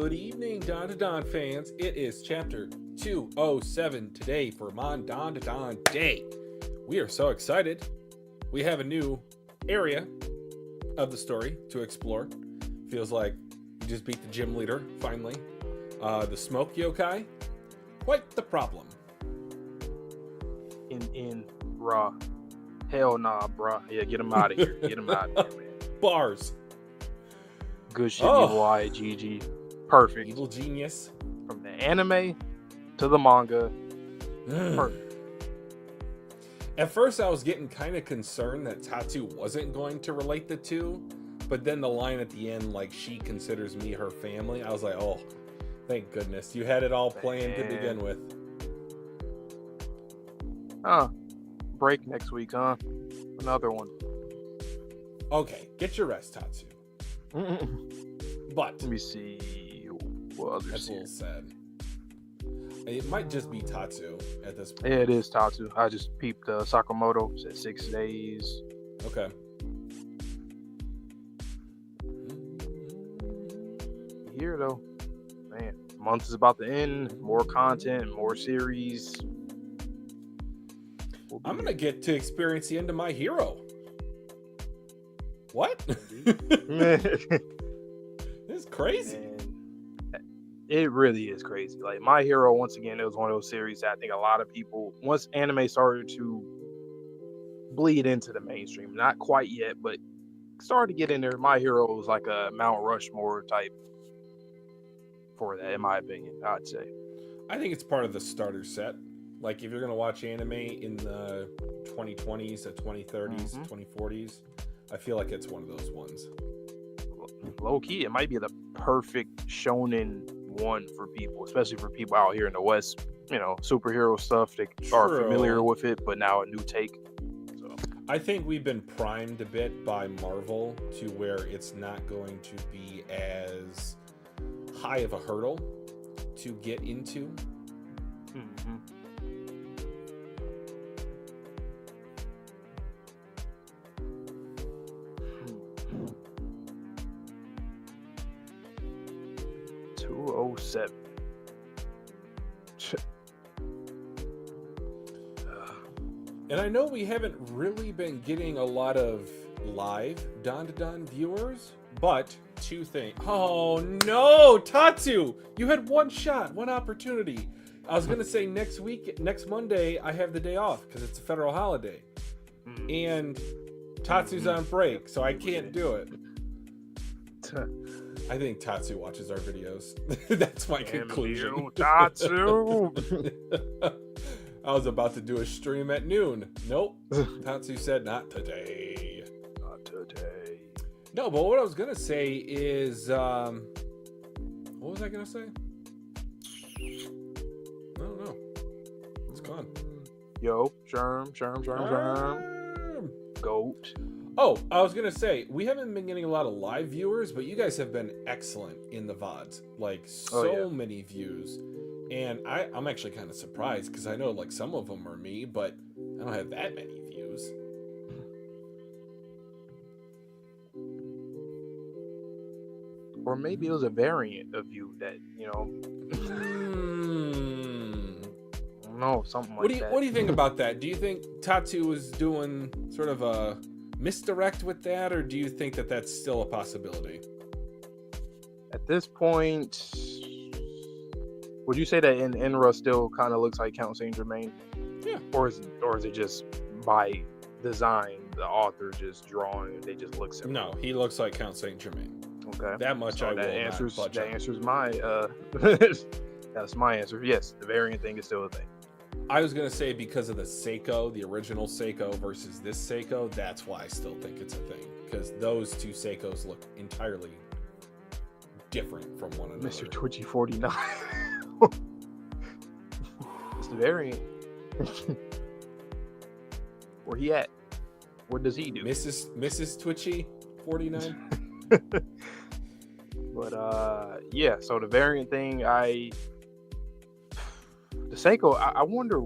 Good evening, Dandadan fans. It is chapter 207 today for MonDandadays Day. We are so excited. We have a new area of the story to explore. Feels like we just beat the gym leader, finally. The smoke yokai, quite the problem. Raw. Hell nah, bruh. Yeah, get him out of here. Get him out of here, man. Bars. Good shit, Evil Eye, GG. Perfect. Evil Jinius. From the anime to the manga. Perfect. At first, I was getting kind of concerned that Tatsu wasn't going to relate the two, but then the line at the end, like, she considers me her family, I was like, oh, thank goodness. You had it all planned to begin with. Break next week, huh? Another one. Okay, get your rest, Tatsu. But let me see what others. That's a little sad. It might just be Tatsu at this point. Yeah, it is Tatsu. I just peeped Sakamoto. Said 6 days. Okay. Here though, man, month is about to end. More content, more series. I'm gonna get to experience the end of My Hero. What? It's crazy. Man, it really is crazy. Like My Hero, once again, it was one of those series that I think a lot of people, once anime started to bleed into the mainstream, not quite yet, but started to get in there. My Hero was like a Mount Rushmore type for that, in my opinion, I'd say. I think it's part of the starter set. Like if you're gonna watch anime in the 2020s, the 2030s, 2040s, I feel like it's one of those ones. Low key, it might be the perfect shonen one for people, especially for people out here in the West. You know, superhero stuff. They are familiar with it, but now a new take. So I think we've been primed a bit by Marvel to where it's not going to be as high of a hurdle to get into. Mm-hmm. And I know we haven't really been getting a lot of live Dandadan viewers, but two things. Oh no, Tatsu! You had one shot, one opportunity. I was gonna say next Monday, I have the day off because it's a federal holiday. And Tatsu's on break, so I can't do it. I think Tatsu watches our videos. That's my conclusion. Tatsu! I was about to do a stream at noon. Nope. Tatsu said not today. Not today. No, but what I was going to say is... what was I going to say? I don't know. It's gone. Yo, Sherm. Goat. Oh, I was going to say, we haven't been getting a lot of live viewers, but you guys have been excellent in the VODs. Like, many views. And I'm actually kind of surprised, because I know, like, some of them are me, but I don't have that many views. Or maybe it was a variant of you that, you know... I don't know, something like that. What do you think about that? Do you think Tatsu was doing sort of a misdirect with that, or do you think that that's still a possibility? At this point, would you say that Enenra still kind of looks like Count Saint Germain? Yeah. Or is it just by design, the author just drawing, they just look similar? No, he looks like Count Saint Germain. Okay. That much so I that will answers, not that answers my that's my answer. Yes, the variant thing is still a thing. I was going to say because of the Seiko, the original Seiko versus this Seiko, that's why I still think it's a thing. Because those two Seikos look entirely different from one another. Mr. Twitchy 49. It's the variant. Where he at? What does he do? Mrs. Twitchy 49? But yeah, so the variant thing, the Seiko, I wonder,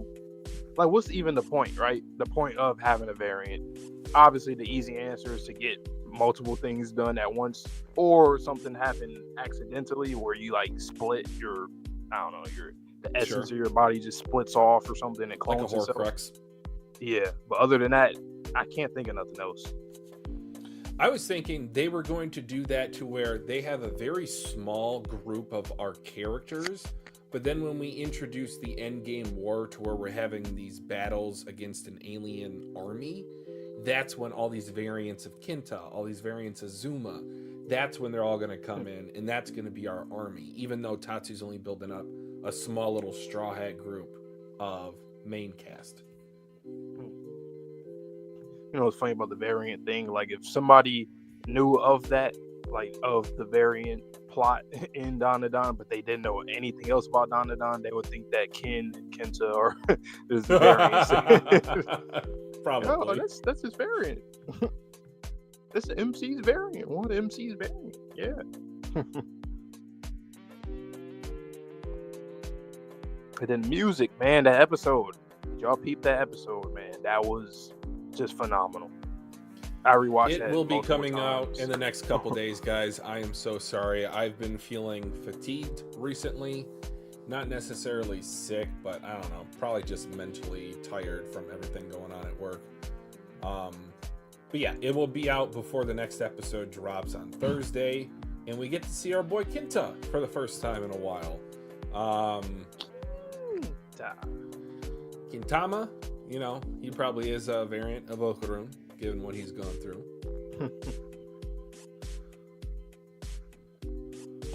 like, what's even the point, right? The point of having a variant. Obviously, the easy answer is to get multiple things done at once, or something happened accidentally where you like split your, I don't know, the essence of your body just splits off or something. It clones like a itself. Horcrux. Yeah, but other than that, I can't think of nothing else. I was thinking they were going to do that to where they have a very small group of our characters, but then when we introduce the endgame war to where we're having these battles against an alien army, that's when all these variants of Kinta, all these variants of Zuma, that's when they're all going to come in, and that's going to be our army, even though Tatsu's only building up a small little Straw Hat group of main cast. You know what's funny about the variant thing? Like, if somebody knew of that, like of the variant plot in Dandadan, but they didn't know anything else about Dandadan, they would think that Ken and Kenta are there's the variants. Probably. Oh, that's his variant. That's the MC's variant. One of the MC's variant. Yeah. And then music, man, that episode. Did y'all peep that episode, man? That was just phenomenal. I rewatched that. It will be coming out in the next couple days, guys. I am so sorry. I've been feeling fatigued recently. Not necessarily sick, but I don't know. Probably just mentally tired from everything going on at work. But yeah, it will be out before the next episode drops on Thursday. And we get to see our boy Kinta for the first time in a while. Kintama, you know, he probably is a variant of Okarun, given what he's gone through.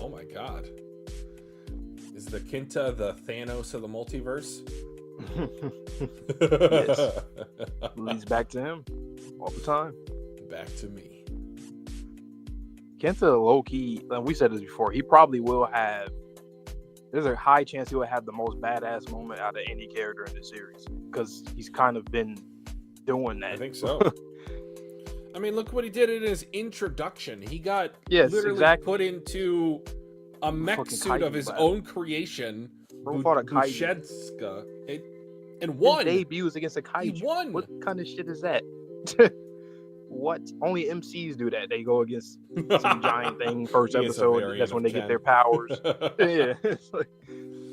Oh my god. Is the Kinta the Thanos of the multiverse? Yes. Leads back to him all the time. Back to me. Kenta, low-key, we said this before, he probably will have, there's a high chance he will have the most badass moment out of any character in the series, because he's kind of been doing that. I think so. I mean, look what he did in his introduction. He got put into a mech suit of his own creation, Bushedska, and won. His debut was against a kaiju. He won. What kind of shit is that? What? Only MCs do that. They go against some giant thing first episode. That's when they get their powers. Yeah. It's like,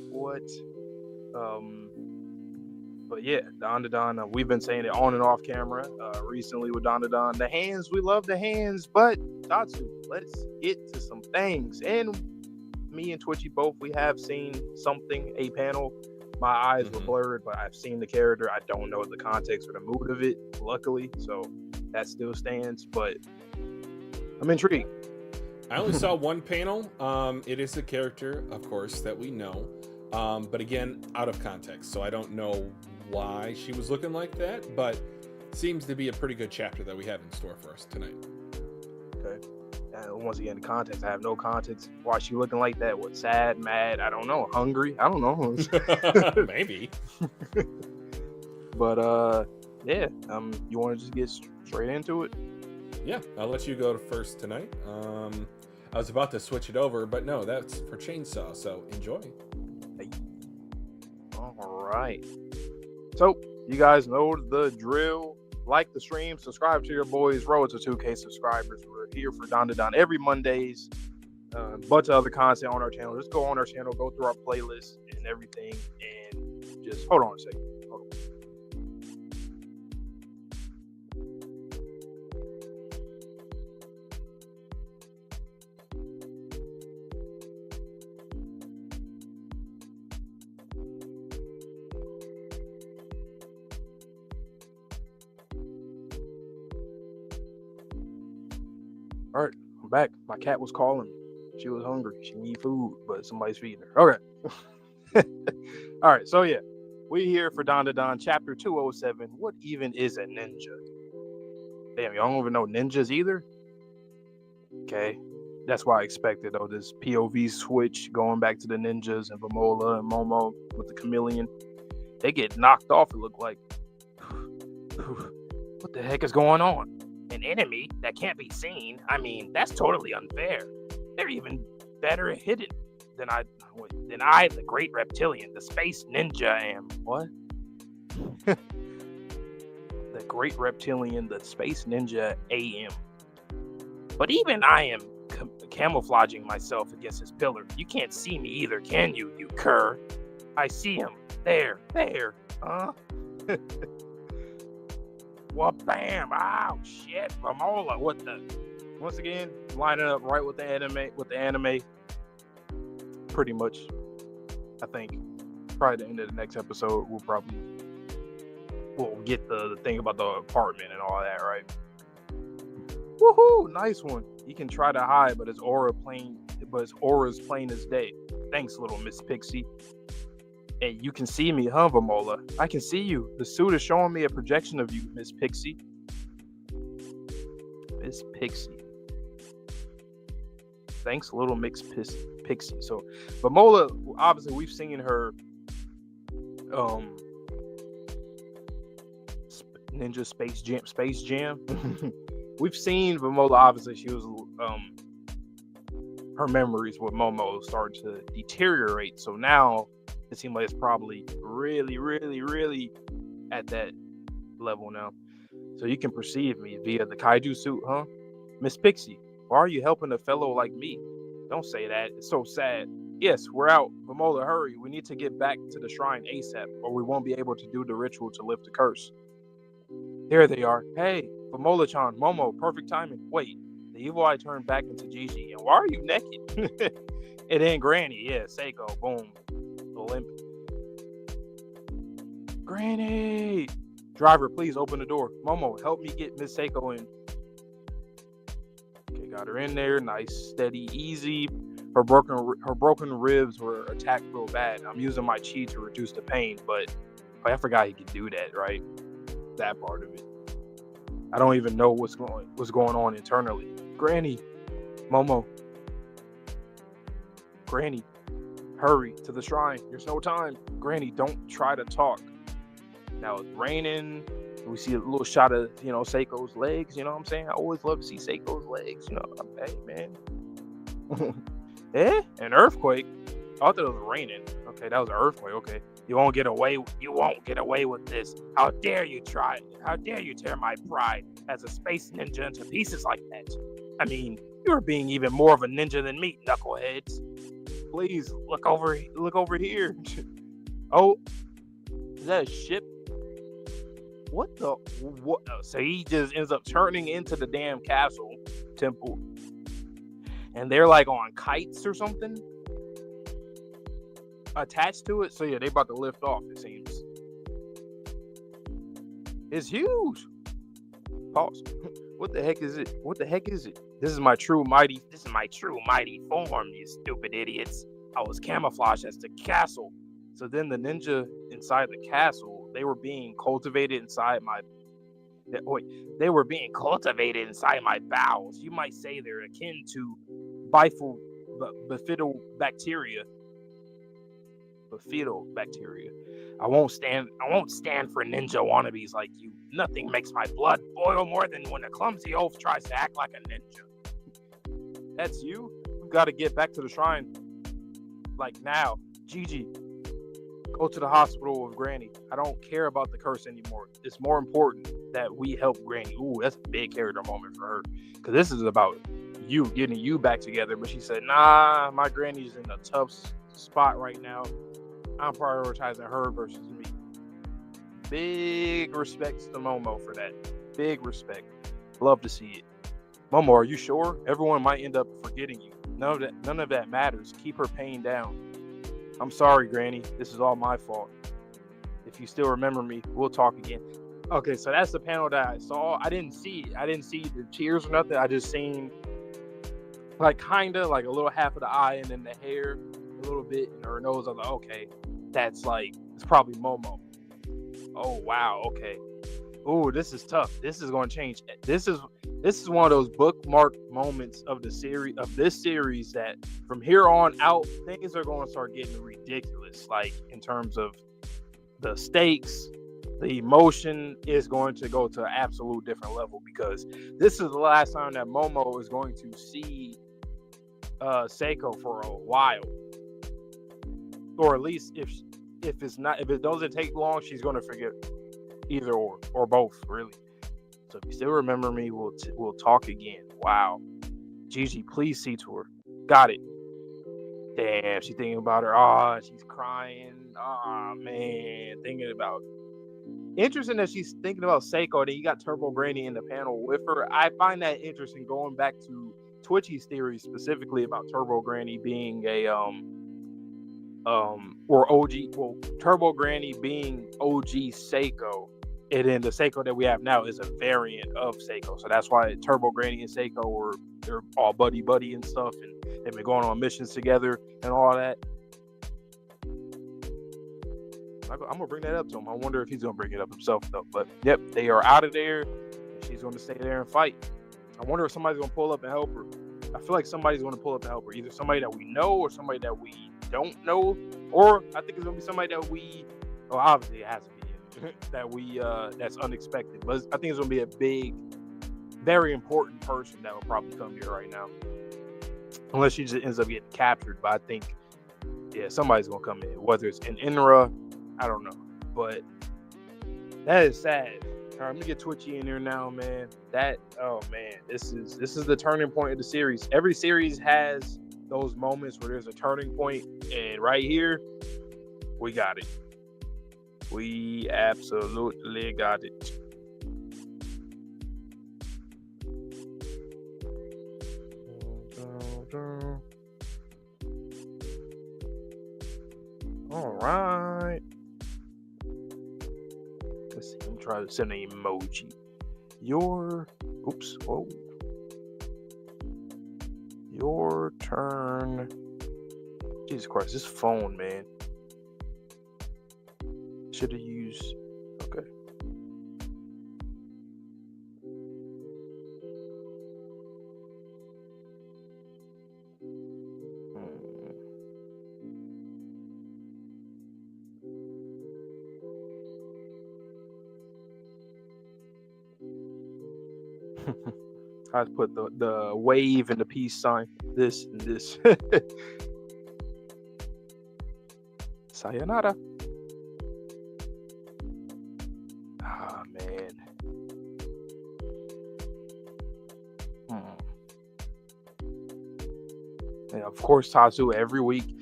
what? But yeah, Dandadan, we've been saying it on and off camera recently with Dandadan. The hands, we love the hands, but Tatsu, let's get to some things. And me and Twitchy both, we have seen something, a panel. My eyes were blurred, but I've seen the character. I don't know the context or the mood of it, luckily. So that still stands, but I'm intrigued. I only saw one panel. It is a character, of course, that we know. But again, out of context. So I don't know why she was looking like that, but seems to be a pretty good chapter that we have in store for us tonight. Okay. Once again, the context. I have no context. Why she looking like that? What, sad, mad? I don't know. Hungry? I don't know. Maybe. But yeah. You want to just get straight into it? Yeah, I'll let you go first tonight. I was about to switch it over, but no, that's for Chainsaw. So enjoy. Hey. All right. So you guys know the drill. Like the stream, subscribe to your boys. Road to 2K subscribers. We're here for Dandadan every Mondays. Bunch of other content on our channel. Just go on our channel, go through our playlist and everything, and just hold on a second. Hold on. All right, I'm back. My cat was calling. She was hungry. She need food, but somebody's feeding her. Okay. All right, so yeah, we here for Dandadan Chapter 207. What even is a ninja? Damn, y'all don't even know ninjas either? Okay, that's why I expected, though, this POV switch going back to the ninjas and Vamola and Momo with the chameleon. They get knocked off, it looked like. What the heck is going on? An enemy that can't be seen? I mean, that's totally unfair. They're even better hidden than I, the great reptilian, the space ninja, am. What? The great reptilian, the space ninja, AM. But even I am camouflaging myself against his pillar. You can't see me either, can you, you cur? I see him. There. Huh? Well, bam. Ow, shit. Vamola, what the? Once again, lining up right with the anime. Pretty much, I think, probably the end of the next episode, we'll get the thing about the apartment and all that, right? Woohoo! Nice one. He can try to hide, but his aura's plain as day. Thanks, little Miss Pixie. Hey, you can see me, huh, Vamola? I can see you. The suit is showing me a projection of you, Miss Pixie. Miss Pixie. Thanks, little Mix Pixie. So, Vamola, obviously, we've seen her Ninja Space Jam. We've seen Vamola, obviously, she was her memories with Momo started to deteriorate. So now it seems like it's probably really, really, really at that level now. So you can perceive me via the kaiju suit, huh? Miss Pixie, why are you helping a fellow like me? Don't say that. It's so sad. Yes, we're out. Vamola, hurry. We need to get back to the shrine ASAP, or we won't be able to do the ritual to lift the curse. There they are. Hey, Vamola-chan, Momo, perfect timing. Wait, the evil eye turned back into Gigi. And why are you naked? And then Granny. Yeah, Seiko. Boom. Limp. Granny! Driver, please open the door. Momo, help me get Miss Seiko in. Okay, got her in there. Nice, steady, easy. Her broken ribs were attacked real bad. I'm using my chi to reduce the pain, but I forgot he could do that, right? That part of it. I don't even know what's going on internally. Granny, Momo, Granny, hurry to the shrine. There's no time. Granny, don't try to talk. Now it's raining. We see a little shot of Seiko's legs. You know what I'm saying? I always love to see Seiko's legs. Hey man. An earthquake. I thought it was raining. Okay, that was an earthquake. Okay. You won't get away with this. How dare you try? How dare you tear my pride as a space ninja into pieces like that? I mean, you're being even more of a ninja than me, knuckleheads. Please look over here. Oh, is that a ship? What? So he just ends up turning into the damn castle temple, and they're like on kites or something attached to it. So yeah, they about to lift off, it seems. It's huge. Pause. What the heck is it? This is my true mighty form, you stupid idiots. I was camouflaged as the castle. So then the ninja inside the castle, they were being cultivated inside my bowels. You might say they're akin to bifidobacteria. I won't stand for ninja wannabes like you. Nothing makes my blood boil more than when a clumsy oaf tries to act like a ninja. That's you? We've got to get back to the shrine. Like now. Gigi, go to the hospital with Granny. I don't care about the curse anymore. It's more important that we help Granny. Ooh, that's a big character moment for her. Because this is about you, getting you back together. But she said, nah, my Granny's in a tough spot right now. I'm prioritizing her versus me. Big respects to Momo for that. Big respect. Love to see it. Momo, are you sure? Everyone might end up forgetting you. None of that matters. Keep her pain down. I'm sorry, Granny. This is all my fault. If you still remember me, we'll talk again. Okay, so that's the panel that I saw. I didn't see the tears or nothing. I just seen kinda like a little half of the eye and then the hair a little bit in her nose. I was like, okay, that's it's probably Momo. Oh wow, okay. Ooh, this is tough. This is going to change. This is one of those bookmark moments of this series that from here on out, things are going to start getting ridiculous. Like in terms of the stakes, the emotion is going to go to an absolute different level because this is the last time that Momo is going to see Seiko for a while, or at least if it doesn't take long, she's going to forget. Either or both, really. So if you still remember me, we'll talk again. Wow. Gigi, please see to her. Got it. Damn, she's thinking about her. Ah, she's crying. Ah, man, thinking about. Interesting that she's thinking about Seiko. Then you got Turbo Granny in the panel with her. I find that interesting, going back to Twitchy's theory specifically about Turbo Granny being a or OG. Well, Turbo Granny being OG Seiko, and then the Seiko that we have now is a variant of Seiko. So that's why Turbo Granny and Seiko they're all buddy and stuff, and they've been going on missions together and all that. I'm gonna bring that up to him. I wonder if he's gonna bring it up himself though. But yep, they are out of there. She's gonna stay there and fight. I wonder if somebody's gonna pull up and help her. I feel like somebody's gonna pull up and help her. Either somebody that we know or somebody that we don't know, or I think it's gonna be somebody that obviously it has to be that's unexpected. But I think it's gonna be a big, very important person that will probably come here right now, unless she just ends up getting captured. But I think, yeah, somebody's gonna come in, whether it's in Enenra, I don't know, but that is sad. All right, I'm gonna get Twitchy in there now, man. This is the turning point of the series. Every series has those moments where there's a turning point, and right here, we got it. We absolutely got it. All right. Let's see. I'm trying to send an emoji. Your turn. Jesus Christ, this phone, man. Should have used. Okay. I put the wave and the peace sign. This and this. Sayonara. Ah, man. And of course, Tatsu every week.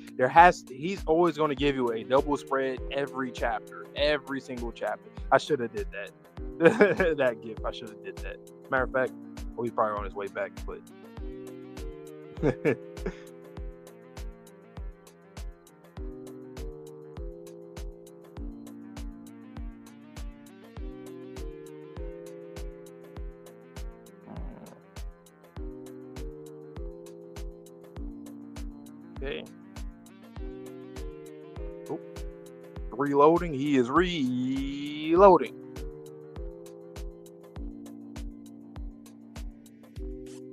He's always going to give you a double spread every chapter, every single chapter. I should have did that. That gift. I should have did that. Matter of fact, he's probably on his way back, but okay. Oh, reloading. He is reloading.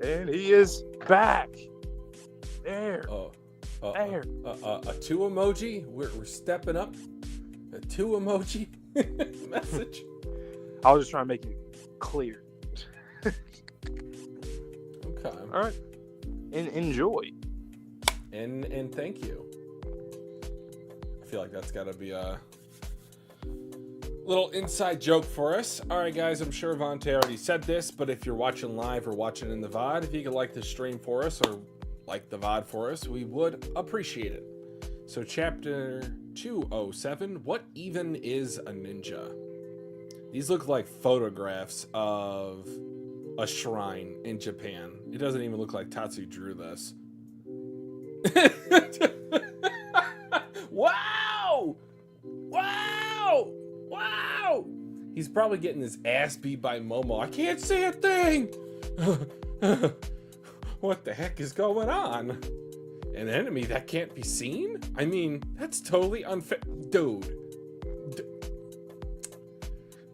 And he is back. There. There. A 2 emoji. We're stepping up. A 2 emoji message. I was just trying to make it clear. Okay. All right. And enjoy. And thank you. I feel like that's got to be a little inside joke for us. All right, guys, I'm sure Vontae already said this, but if you're watching live or watching in the VOD, if you could like the stream for us or like the VOD for us, we would appreciate it. So chapter 207, what even is a ninja? These look like photographs of a shrine in Japan. It doesn't even look like Tatsu drew this. Wow! Wow! Wow! He's probably getting his ass beat by Momo. I can't see a thing! What the heck is going on? An enemy that can't be seen? I mean, that's totally unfair. Dude.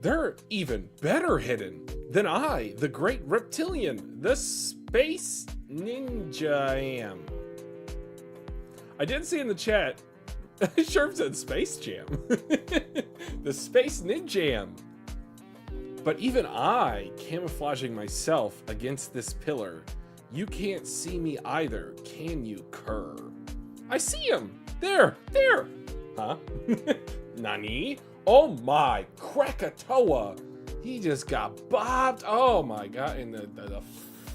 They're even better hidden than I, the great reptilian, the space ninja am. I did see in the chat, Sherp said Space Jam. The Space Ninjam. But even I, camouflaging myself against this pillar, you can't see me either, can you, Kerr? I see him! There! Huh? Nani? Oh my, Krakatoa! He just got bobbed! Oh my god, in the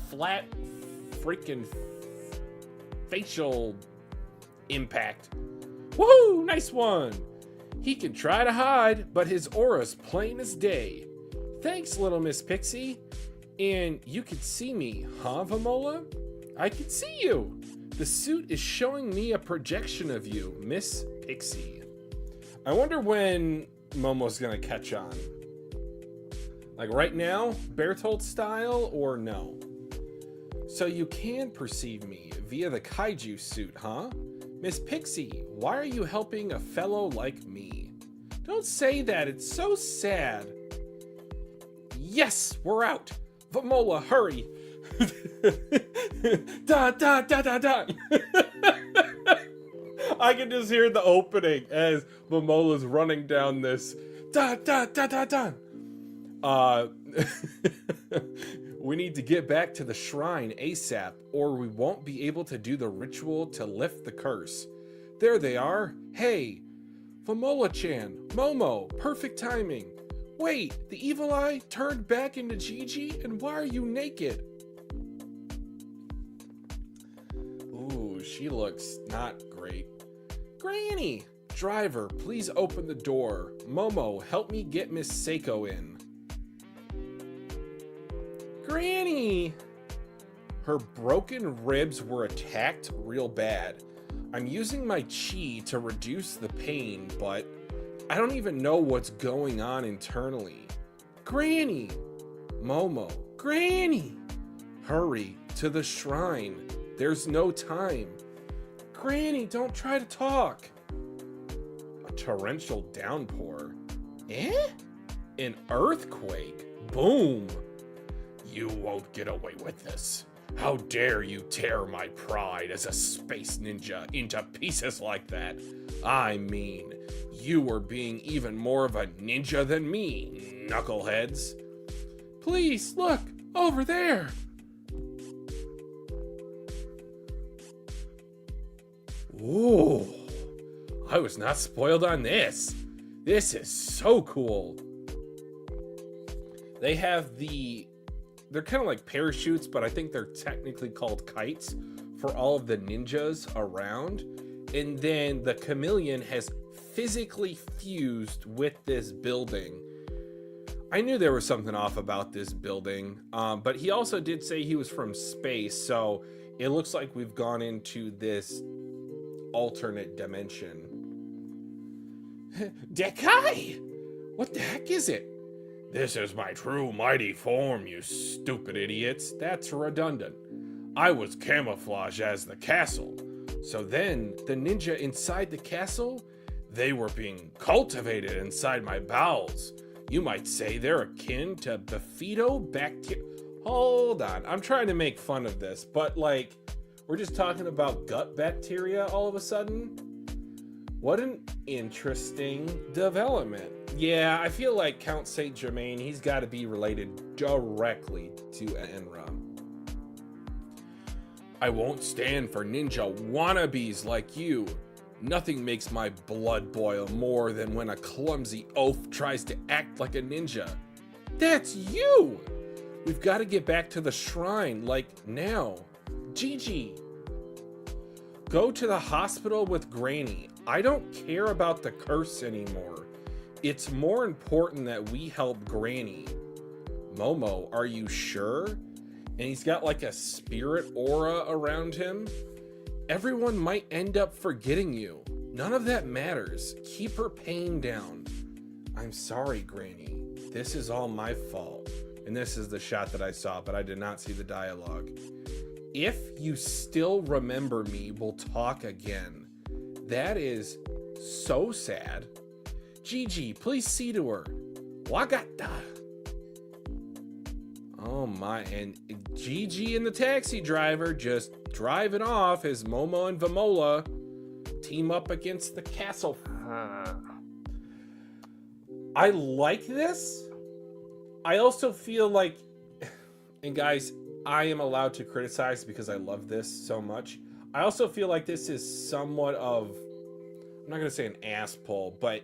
flat freaking facial impact. Woohoo! Nice one! He can try to hide, but his aura's plain as day. Thanks, little Miss Pixie. And you can see me, huh, Vamola? I can see you. The suit is showing me a projection of you, Miss Pixie. I wonder when Momo's gonna catch on. Like right now, Bertolt style, or no? So you can perceive me via the kaiju suit, huh? Miss Pixie, why are you helping a fellow like me? Don't say that, it's so sad. Yes, we're out. Vamola, hurry. Da da da da da. I can just hear the opening as Vamola's running down this. Da da da da da. We need to get back to the shrine ASAP, or we won't be able to do the ritual to lift the curse. There they are. Hey, Vamola-chan, Momo, perfect timing. Wait, the evil eye turned back into Gigi, and why are you naked? Ooh, she looks not great. Granny! Driver, please open the door. Momo, help me get Miss Seiko in. Granny! Her broken ribs were attacked real bad. I'm using my chi to reduce the pain, but I don't even know what's going on internally. Granny! Momo, Granny! Hurry to the shrine. There's no time. Granny, don't try to talk. A torrential downpour. Eh? An earthquake? Boom! You won't get away with this. How dare you tear my pride as a space ninja into pieces like that? I mean, you were being even more of a ninja than me, knuckleheads. Please, look, over there. Ooh, I was not spoiled on this. This is so cool. They have they're kind of like parachutes, but I think they're technically called kites for all of the ninjas around. And then the chameleon has physically fused with this building. I knew there was something off about this building, but he also did say he was from space, so it looks like we've gone into this alternate dimension. Dekai! What the heck is it? This is my true mighty form, you stupid idiots. That's redundant. I was camouflaged as the castle. So then, the ninja inside the castle, they were being cultivated inside my bowels. You might say they're akin to bifidobacteria. Hold on, I'm trying to make fun of this, but like, we're just talking about gut bacteria all of a sudden? What an interesting development. Yeah, I feel like Count Saint Germain, he's got to be related directly to Enenra. I won't stand for ninja wannabes like you. Nothing makes my blood boil more than when a clumsy oaf tries to act like a ninja. That's you! We've got to get back to the shrine, like now. Gigi. Go to the hospital with Granny. I don't care about the curse anymore. It's more important that we help Granny. Momo, are you sure? And he's got like a spirit aura around him. Everyone might end up forgetting you. None of that matters. Keep her pain down. I'm sorry, Granny. This is all my fault. And this is the shot that I saw, but I did not see the dialogue. If you still remember me, we'll talk again. That is so sad. Gigi, please see to her. Wagata. Oh my, and Gigi and the taxi driver just driving off as Momo and Vamola team up against the castle. I like this. I also feel like, and guys, I am allowed to criticize because I love this so much. I also feel like this is somewhat of, I'm not going to say an ass pull, but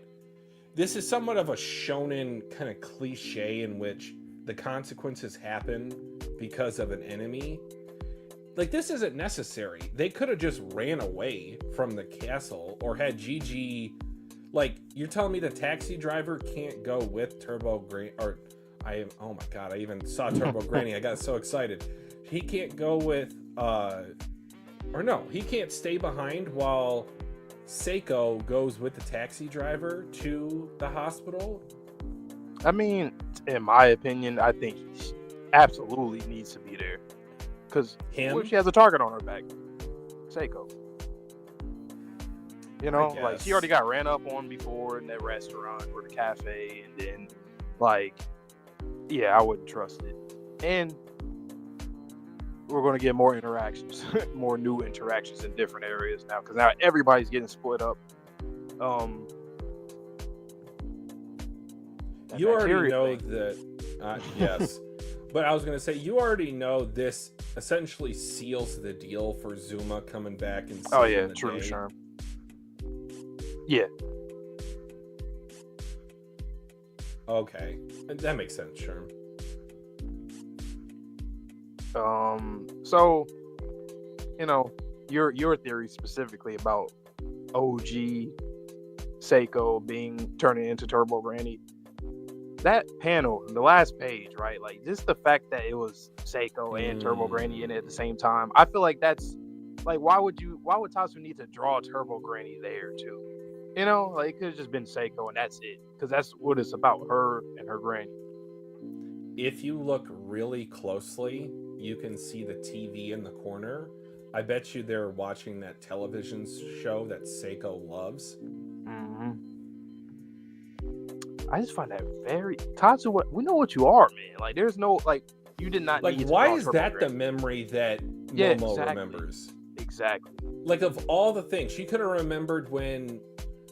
this is somewhat of a shonen kind of cliche in which the consequences happen because of an enemy. Like, this isn't necessary. They could have just ran away from the castle or had Gigi. Like, you're telling me the taxi driver can't go with Turbo Granny? Or, oh my god, I even saw Turbo Granny. I got so excited. He can't go with, or no, he can't stay behind while Seiko goes with the taxi driver to the hospital? I mean, in my opinion, I think he absolutely needs to be there. Because she has a target on her back. Seiko. You know, like, she already got ran up on before in that restaurant or the cafe, and then, like, yeah, I wouldn't trust it. And we're going to get more interactions, more new interactions in different areas now, because now everybody's getting split up. You already know that, yes. But I was going to say, you already know this essentially seals the deal for Zuma coming back and oh yeah, true, Sherm. Yeah. Okay, that makes sense, Sherm. So, you know, your theory specifically about OG Seiko turning into Turbo Granny. That panel, the last page, right? Like, just the fact that it was Seiko and Turbo Granny in it at the same time. I feel like that's like, why would Tatsu need to draw Turbo Granny there too? You know, like, it could have just been Seiko and that's it, because that's what it's about, her and her granny. If you look really closely, you can see the TV in the corner. I bet you they're watching that television show that Seiko loves. Mm-hmm. I just find that very Tatsu. We know what you are, man. Like, there's no, like, you did not like. Need Why to is that the memory that Momo remembers? Exactly. Like, of all the things, she could have remembered when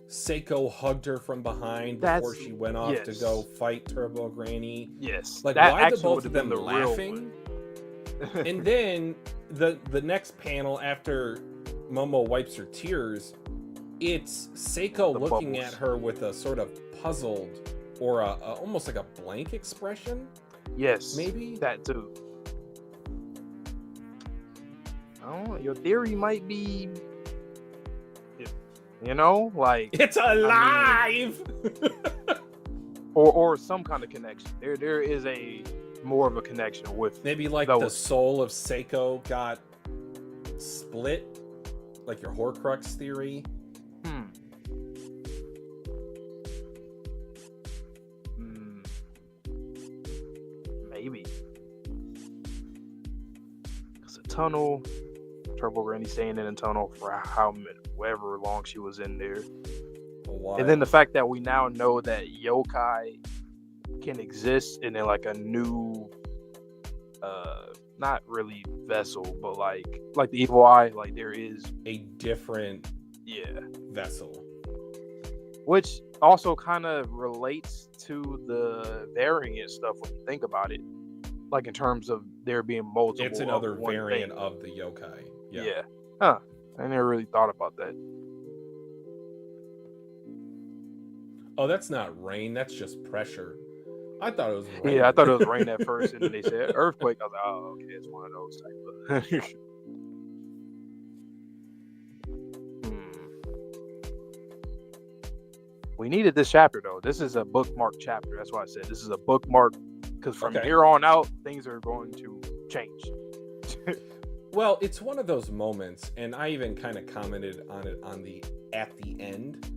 Seiko hugged her from behind before she went off to go fight Turbo Granny. Yes. Like, why the both of them laughing? And then the next panel after Momo wipes her tears, it's Seiko looking at her with a sort of puzzled or almost like a blank expression. Yes, maybe that too. Oh, your theory might be, you know, like, it's alive, or some kind of connection. There is a more of a connection with maybe like the soul of Seiko got split, like your Horcrux theory. Maybe. Because a tunnel, Turbo Granny staying in a tunnel for however long she was in there. And then the fact that we now know that yokai can exist in like a new, not really vessel, but like the evil eye, like there is a different vessel. Which also kind of relates to the variant stuff when you think about it. Like, in terms of there being multiple. It's another variant of the yokai. Yeah. Huh. I never really thought about that. Oh, that's not rain. That's just pressure. I thought it was rain. Yeah, I thought it was rain at first, and then they said earthquake. I was like, oh, okay, it's one of those type of. We needed this chapter, though. This is a bookmark chapter. That's why I said this is a bookmark, because from here on out, things are going to change. Well, it's one of those moments, and I even kind of commented on it at the end,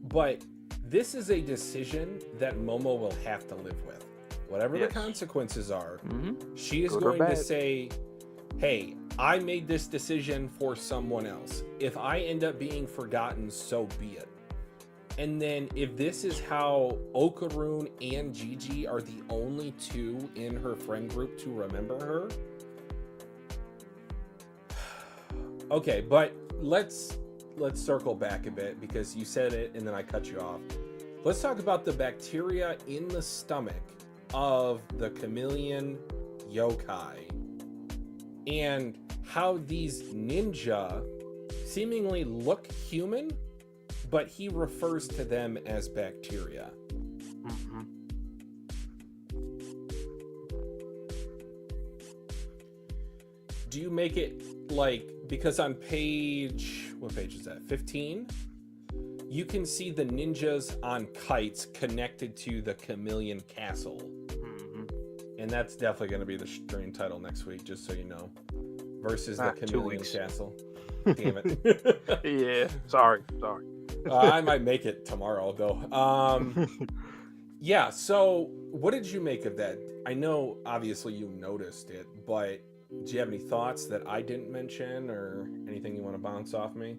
but this is a decision that Momo will have to live with. Whatever the consequences are, she is going to say, hey, I made this decision for someone else. If I end up being forgotten, so be it. And then if this is how Okaroon and Gigi are the only two in her friend group to remember her. Okay, but let's circle back a bit, because you said it and then I cut you off. Let's talk about the bacteria in the stomach of the Chameleon Yokai and how these ninja seemingly look human, but he refers to them as bacteria. Do you make it like, because on what page is that? 15? You can see the ninjas on kites connected to the Chameleon Castle. Mm-hmm. And that's definitely going to be the stream title next week, just so you know. Versus the Chameleon Castle. Damn it. Yeah, sorry. I might make it tomorrow, though. Yeah, so what did you make of that? I know, obviously, you noticed it, but do you have any thoughts that I didn't mention or anything you want to bounce off me?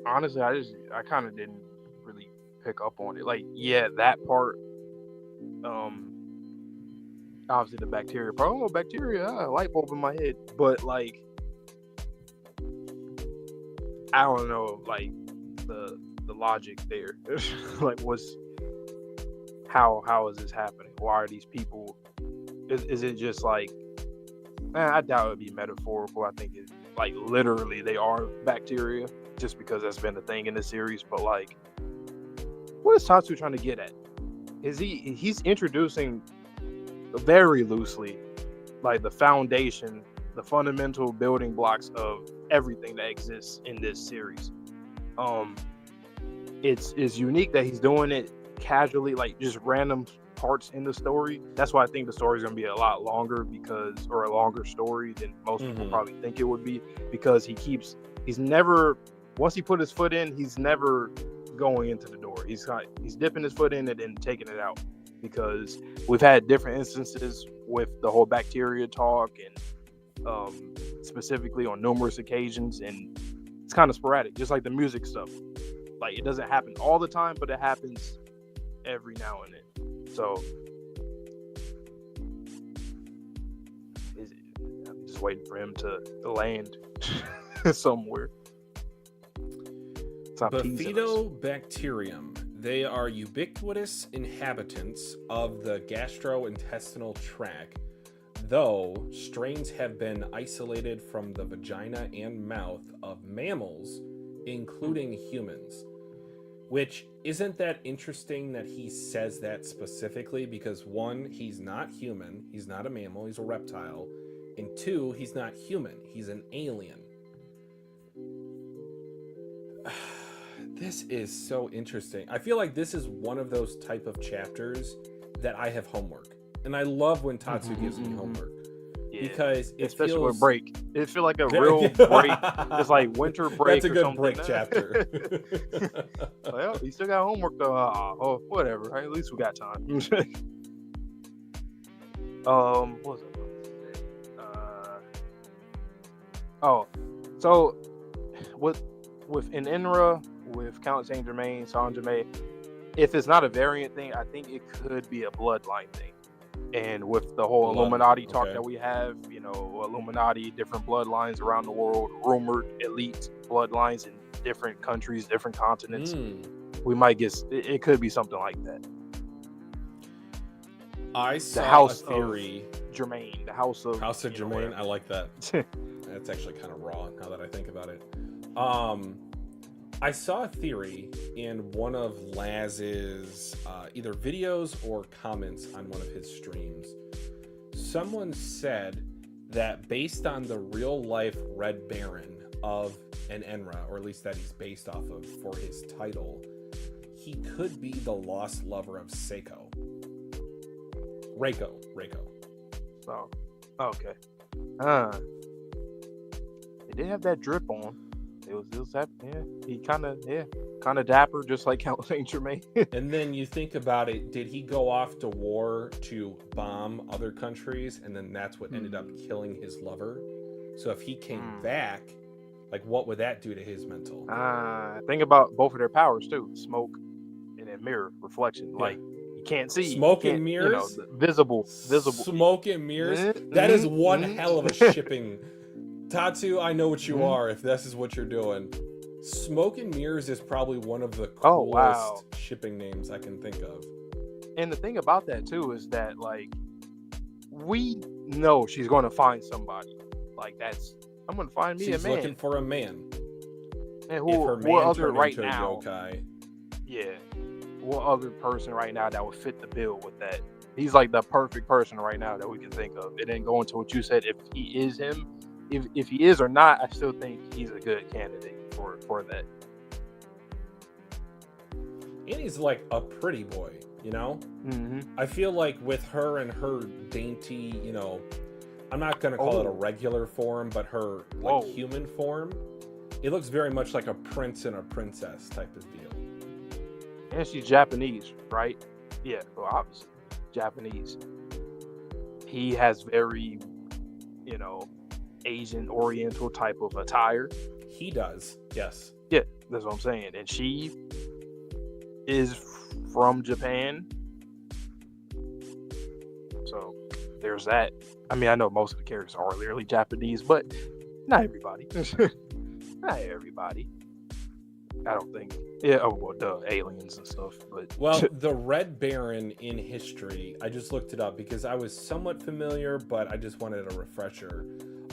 Honestly, I kind of didn't really pick up on it. Like, yeah, that part, obviously the bacteria, light bulb in my head. But, like, I don't know, like, the logic there. Like, how is this happening? Why are these people, is it just like, I doubt it would be metaphorical. I think it, like, literally they are bacteria, just because that's been a thing in the series. But, like, what is Tatsu trying to get at? He's introducing very loosely, like, the foundation, the fundamental building blocks of everything that exists in this series. It's unique that he's doing it casually, like, just random parts in the story. That's why I think the story is going to be a lot longer, or a longer story than most people probably think it would be, because he's never, once he put his foot in, he's never going into the door. He's dipping his foot in it and taking it out, because we've had different instances with the whole bacteria talk, and specifically on numerous occasions, and it's kind of sporadic, just like the music stuff. Like, it doesn't happen all the time, but it happens every now and then. So I'm just waiting for him to land somewhere. Bifidobacterium. They are ubiquitous inhabitants of the gastrointestinal tract, though strains have been isolated from the vagina and mouth of mammals, including humans. Which, isn't that interesting that he says that specifically? Because one, he's not human, he's not a mammal, he's a reptile. And two, he's not human, he's an alien. This is so interesting. I feel like this is one of those type of chapters that I have homework. And I love when Tatsu gives me homework. Yeah, because especially with break. It feels like a real break. It's like winter break. That's a good something. Break chapter. Well, you still got homework though. Oh, whatever. Right? At least we got time. What was it? So with Enenra, with Count Saint Germain, Saint Germain, if it's not a variant thing, I think it could be a bloodline thing. And with the whole Illuminati talk that we have, Illuminati, different bloodlines around the world, rumored elite bloodlines in different countries, different continents, we might get, it could be something like that. I saw the house a theory. Of Germain, the house of Germain. I like that. That's actually kind of raw now that I think about it. I saw a theory in one of Laz's either videos or comments on one of his streams. Someone said that based on the real life Red Baron of Enenra, or at least that he's based off of for his title, he could be the lost lover of Reiko. Oh, okay. He did have that drip on. It was that, yeah. He kind of dapper, just like Count Saint Germain. And then you think about it, did he go off to war to bomb other countries, and then that's what ended up killing his lover? So if he came back, like, what would that do to his mental? Think about both of their powers too: smoke and then mirror reflection. Yeah. Like, you can't see smoke and mirrors, visible. Smoke and mirrors. That is one hell of a shipping. Tatsu, I know what you are if this is what you're doing. Smoke and Mirrors is probably one of the coolest shipping names I can think of. And the thing about that too is that, like, we know she's going to find somebody. Like, I'm going to find me a man. She's looking for a man. And what other right now? Yokai. Yeah. What other person right now that would fit the bill with that? He's like the perfect person right now that we can think of. It didn't go into what you said. If he is him, if he is or not, I still think he's a good candidate for that. And he's like a pretty boy, you know? Mm-hmm. I feel like with her and her dainty, you know, I'm not going to call it a regular form, but her like human form, it looks very much like a prince and a princess type of deal. And she's Japanese, right? Yeah, well, obviously Japanese. He has very, you know, Asian Oriental type of attire. He does, yes. Yeah, that's what I'm saying. And she is from Japan. So there's that. I mean, I know most of the characters are literally Japanese, but not everybody. Not everybody. I don't think. Yeah, oh, well, the aliens and stuff. But well, the Red Baron in history, I just looked it up because I was somewhat familiar, but I just wanted a refresher.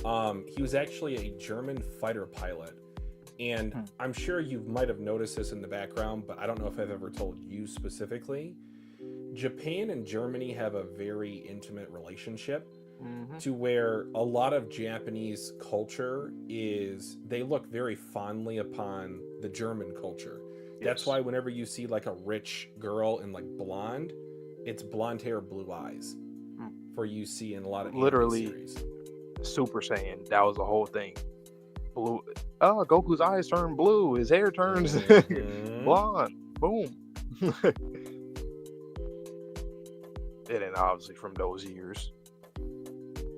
He was actually a German fighter pilot. And I'm sure you might have noticed this in the background, but I don't know if I've ever told you specifically. Japan and Germany have a very intimate relationship to where a lot of Japanese culture is, they look very fondly upon the German culture. That's why whenever you see like a rich girl in like blonde, it's blonde hair, blue eyes. For you see in a lot of literally anime series. Super Saiyan, that was the whole thing. Blue. Oh, Goku's eyes turn blue. His hair turns blonde. Boom. And then obviously from those years.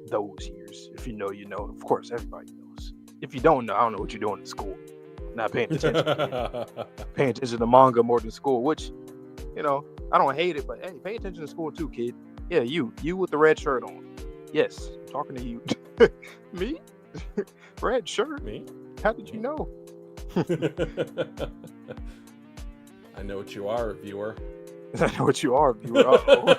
If you know, you know. Of course, everybody knows. If you don't know, I don't know what you're doing in school. Not paying attention. Paying attention to manga more than school, which, you know, I don't hate it, but hey, pay attention to school too, kid. Yeah, you with the red shirt on. Yes, I'm talking to you. Me? Red shirt? Me? How did you know? I know what you are, viewer. I know what you are, viewer. Uh-oh.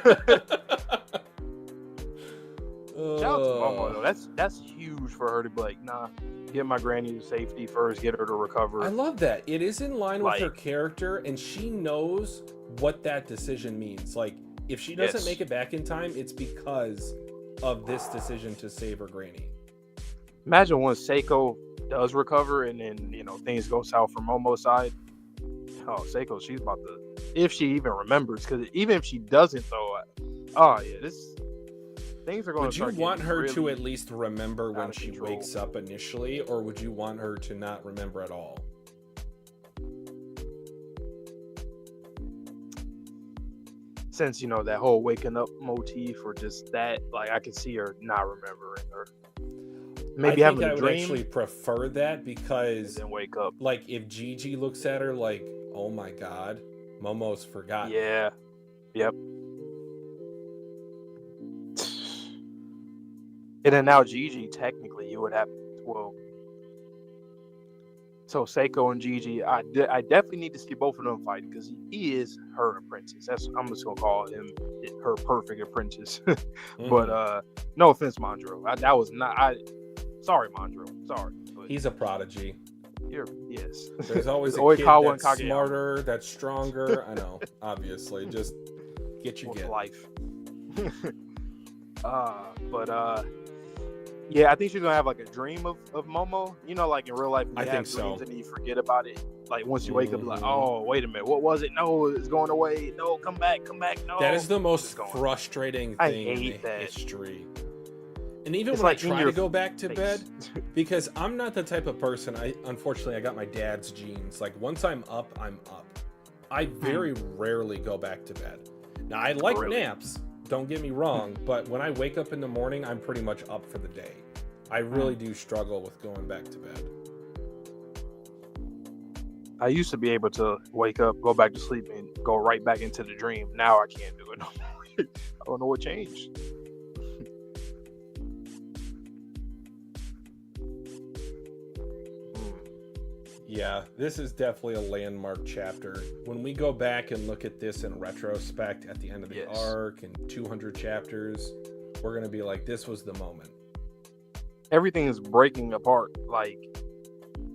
Shout out to Momo, though. That's huge for her to be like, nah, get my granny to safety first, get her to recover. I love that. It is in line with her character, and she knows what that decision means. Like, if she doesn't make it back in time, it's because of this decision to save her granny. Imagine when Seiko does recover and then, you know, things go south from Momo's side. Oh, Seiko, she's about to, if she even remembers, because even if she doesn't, though, things are going to start. Would you want her to at least remember when she wakes up initially, or would you want her to not remember at all? Since, you know, that whole waking up motif or just that, like, I can see her not remembering her. Maybe having a dream. I would actually prefer that because then wake up. Like, if Gigi looks at her like, oh my god, Momo's forgotten. Yeah. Yep. And then now Gigi, technically, you would have, well, so Seiko and Gigi, I definitely need to see both of them fight because he is her apprentice. I'm just gonna call him her perfect apprentice. But no offense, Mondro. That was not. Sorry, Mondro. Sorry. He's a prodigy. Yes. There's always a kid that's smarter, that's stronger. I know. Obviously, just get your get. Life. Yeah, I think she's gonna have like a dream of Momo. You know, like in real life, I think so. And you forget about it. Like once you wake up, like, oh, wait a minute, what was it? No, it's going away. No, come back. No. That is the most frustrating thing in history. And even when I try to go back to bed, because I'm not the type of person. Unfortunately, I got my dad's genes. Like once I'm up, I'm up. I very rarely go back to bed. Now I like naps. Don't get me wrong, but when I wake up in the morning, I'm pretty much up for the day. I really do struggle with going back to bed. I used to be able to wake up, go back to sleep, and go right back into the dream. Now I can't do it. I don't know what changed. Yeah, this is definitely a landmark chapter. When we go back and look at this in retrospect at the end of the arc and 200 chapters, we're going to be like, this was the moment. Everything is breaking apart. Like,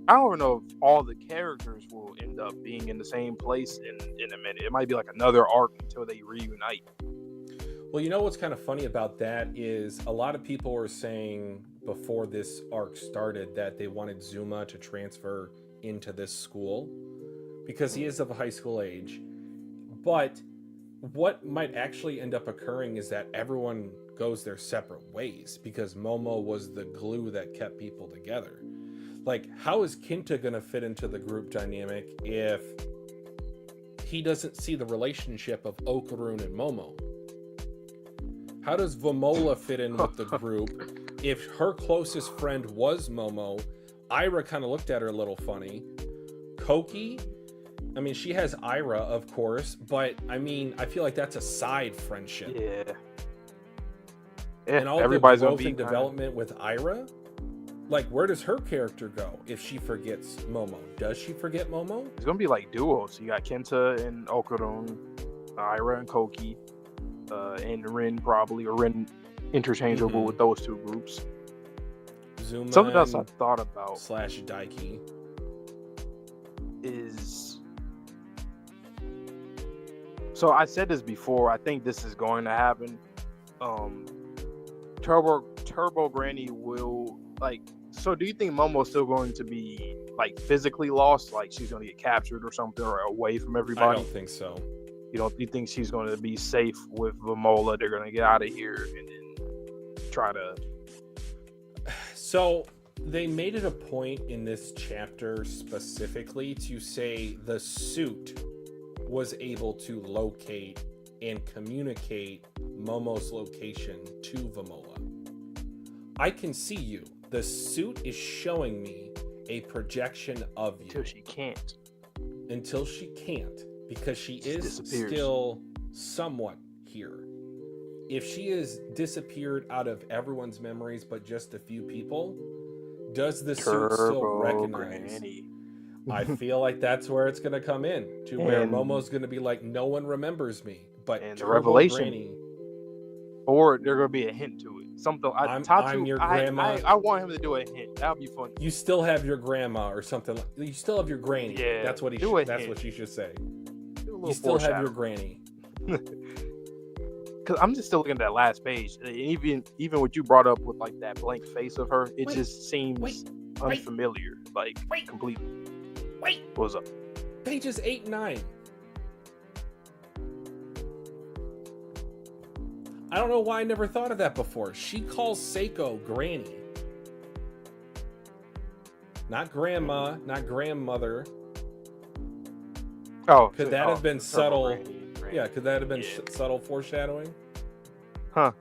I don't know if all the characters will end up being in the same place in a minute. It might be like another arc until they reunite. Well, you know what's kind of funny about that is a lot of people were saying before this arc started that they wanted Zuma to transfer into this school because he is of a high school age. But what might actually end up occurring is that everyone goes their separate ways because Momo was the glue that kept people together. Like, how is Kinta going to fit into the group dynamic if he doesn't see the relationship of Okarun and Momo? How does Vamola fit in with the group if her closest friend was Momo? Ira kind of looked at her a little funny. Koki, I mean, she has Ira, of course, but I mean, I feel like that's a side friendship. Yeah. And all everybody's the gonna growth be and development with Ira, like, where does her character go if she forgets Momo? Does she forget Momo? It's gonna be like duos. You got Kenta and Okarun, Ira and Koki, and Rin probably, or Rin interchangeable with those two groups. Zuma Something else I thought about slash Daiki is, so I said this before. I think this is going to happen. Turbo Granny will, like. So do you think Momo's still going to be like physically lost? Like she's going to get captured or something, or away from everybody? I don't think so. You think she's going to be safe with Vamola? They're going to get out of here and then try to. So they made it a point in this chapter specifically to say the suit was able to locate and communicate Momo's location to Vamola. I can see you. The suit is showing me a projection of you. Until she can't. Because she is still somewhat here. If she is disappeared out of everyone's memories but just a few people, does the suit still recognize? Granny. I feel like that's where it's going to come in. To where Momo's going to be like, no one remembers me. But and the Turbo revelation. Granny, or there's going to be a hint to it. Something. I'm your grandma. I want him to do a hint. That would be funny. You still have your grandma or something. You still have your granny. Yeah, that's what that's what you should say. You still have your granny. Because I'm just still looking at that last page. Even what you brought up with like that blank face of her, it just seems unfamiliar. Completely. What's up? Pages 8 and 9. I don't know why I never thought of that before. She calls Seiko Granny. Not grandma, not grandmother. Oh, could that have been subtle? Granny. Yeah, could that have been subtle foreshadowing? Huh.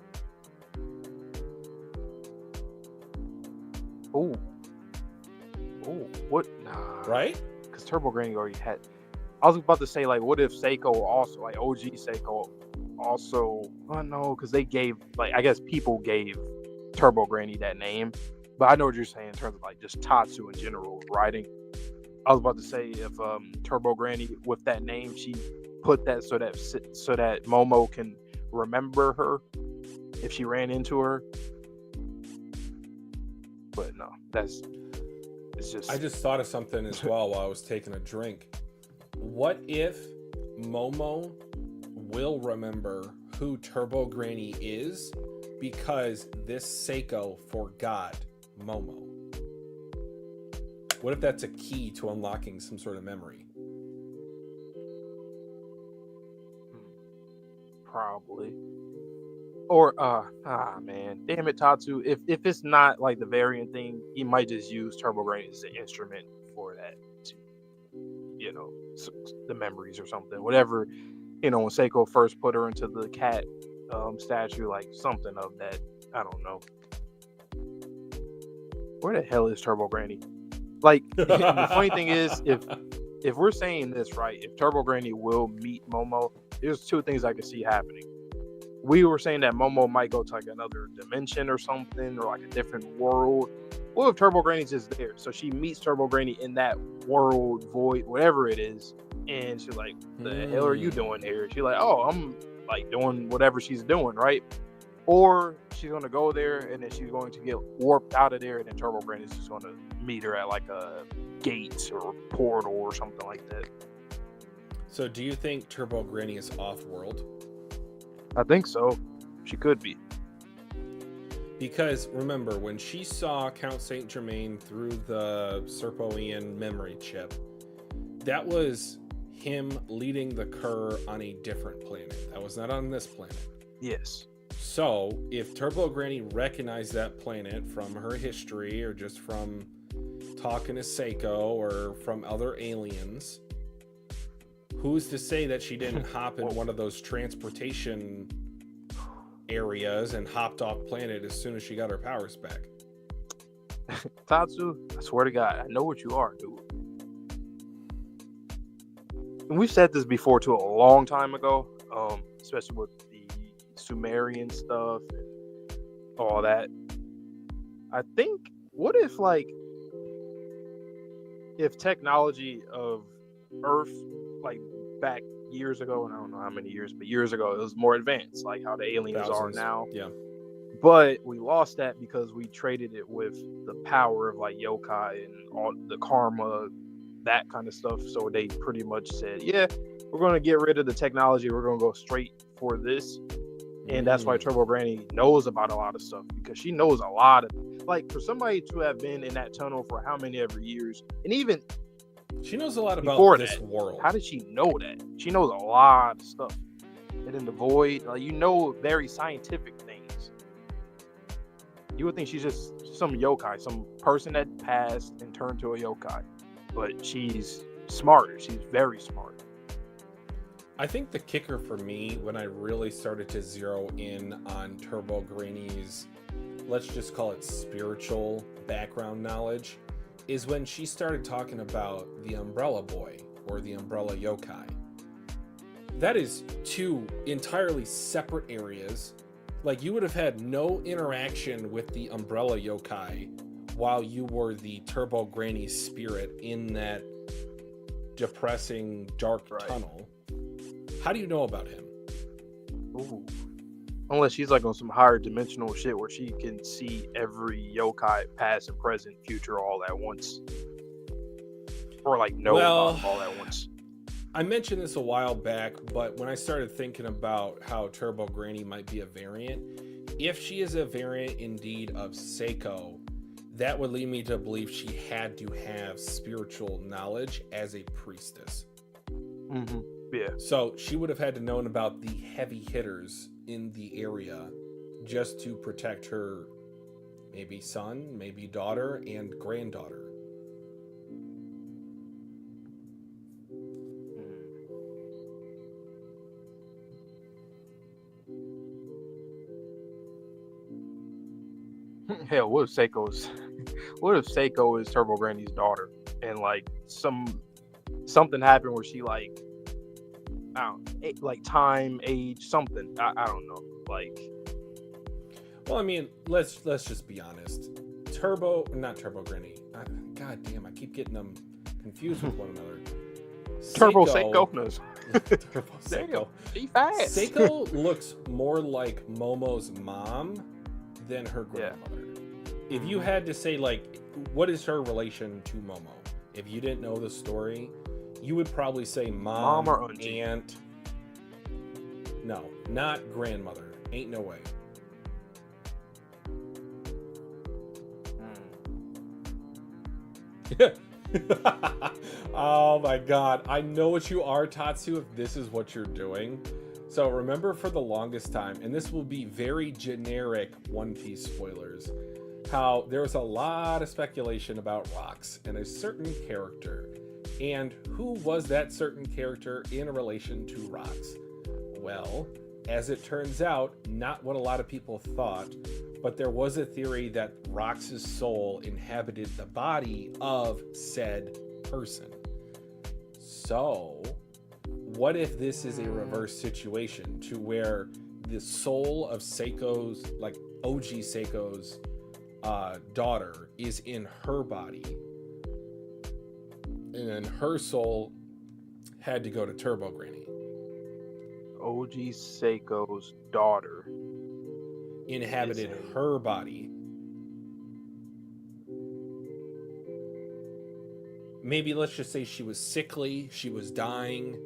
Oh, what? Nah. Right? Because Turbo Granny already had. I was about to say, like, what if Seiko also, like, OG Seiko also, I know, because they gave, like, I guess people gave Turbo Granny that name, but I know what you're saying in terms of, like, just Tatsu in general writing. I was about to say if Turbo Granny with that name, she put that so that Momo can remember her if she ran into her. But no, it's just. I just thought of something as well while I was taking a drink. What if Momo will remember who Turbo Granny is because this Seiko forgot Momo? What if that's a key to unlocking some sort of memory? Probably. Or man, damn it, Tatsu. If it's not like the variant thing, he might just use Turbo Granny as an instrument for that. The memories or something. Whatever. When Seiko first put her into the cat statue, like something of that. I don't know. Where the hell is Turbo Granny? Like, the funny thing is, if we're saying this right, if Turbo Granny will meet Momo, there's two things I can see happening. We were saying that Momo might go to like another dimension or something, or like a different world. What if Turbo Granny's just there? So she meets Turbo Granny in that world, void, whatever it is, and she's like, the hell are you doing here? She's like, oh, I'm like doing whatever she's doing, right? Or she's going to go there and then she's going to get warped out of there, and then Turbo Granny's just going to meet her at like a gate or portal or something like that. So do you think Turbo Granny is off-world? I think so. She could be. Because remember, when she saw Count Saint Germain through the Serpoian memory chip, that was him leading the Cur on a different planet. That was not on this planet. Yes. So, if Turbo Granny recognized that planet from her history or just from talking to Seiko or from other aliens, who's to say that she didn't hop in one of those transportation areas and hopped off planet as soon as she got her powers back? Tatsu, I swear to God, I know what you are, dude. And we've said this before too, a long time ago, especially with the Sumerian stuff and all that. I think, what if, like, if technology of Earth, like back years ago, and I don't know how many years, but years ago, it was more advanced, like how the aliens Thousands. are now. Yeah. But we lost that because we traded it with the power of like yokai and all the karma, that kind of stuff. So they pretty much said, yeah, we're going to get rid of the technology. We're going to go straight for this. And that's why Turbo Granny knows about a lot of stuff, because she knows a lot of, like, for somebody to have been in that tunnel for how many ever years, and even she knows a lot about before this that, world. how did she know that? She knows a lot of stuff. And in the void, like, you know, very scientific things. You would think she's just some yokai, some person that passed and turned to a yokai. But she's smarter. She's very smart. I think the kicker for me, when I really started to zero in on Turbo Granny's, let's just call it spiritual background knowledge, is when she started talking about the Umbrella Boy or the Umbrella Yokai. That is two entirely separate areas. Like, you would have had no interaction with the Umbrella Yokai while you were the Turbo Granny spirit in that depressing, dark tunnel. How do you know about him? Ooh. Unless she's like on some higher dimensional shit where she can see every yokai, past and present, future, all at once. Or like know all at once. I mentioned this a while back, but when I started thinking about how Turbo Granny might be a variant, if she is a variant indeed of Seiko, that would lead me to believe she had to have spiritual knowledge as a priestess. Mm-hmm. Yeah. So she would have had to known about the heavy hitters in the area just to protect her maybe son, maybe daughter, and granddaughter. Hell, what if Seiko is Turbo Granny's daughter, and like something happened where she like, I don't, like time, age, something. I don't know. Like, well, I mean, let's just be honest. Not Turbo Granny. God damn, I keep getting them confused with one another. Turbo Seiko knows. Turbo Seiko. She fast. Seiko looks more like Momo's mom than her grandmother. If you had to say, like, what is her relation to Momo? If you didn't know the story, you would probably say mom or auntie. Aunt. No, not grandmother. Ain't no way. Oh my god. I know what you are, Tatsu, if this is what you're doing. So remember, for the longest time, and this will be very generic One Piece spoilers, how there was a lot of speculation about rocks and a certain character. And who was that certain character in relation to rocks? Well, as it turns out, not what a lot of people thought, but there was a theory that Rox's soul inhabited the body of said person. So, what if this is a reverse situation to where the soul of Seiko's, like OG Seiko's daughter is in her body, and then her soul had to go to Turbo Granny. OG Seiko's daughter inhabited her body. Maybe let's just say she was sickly, she was dying.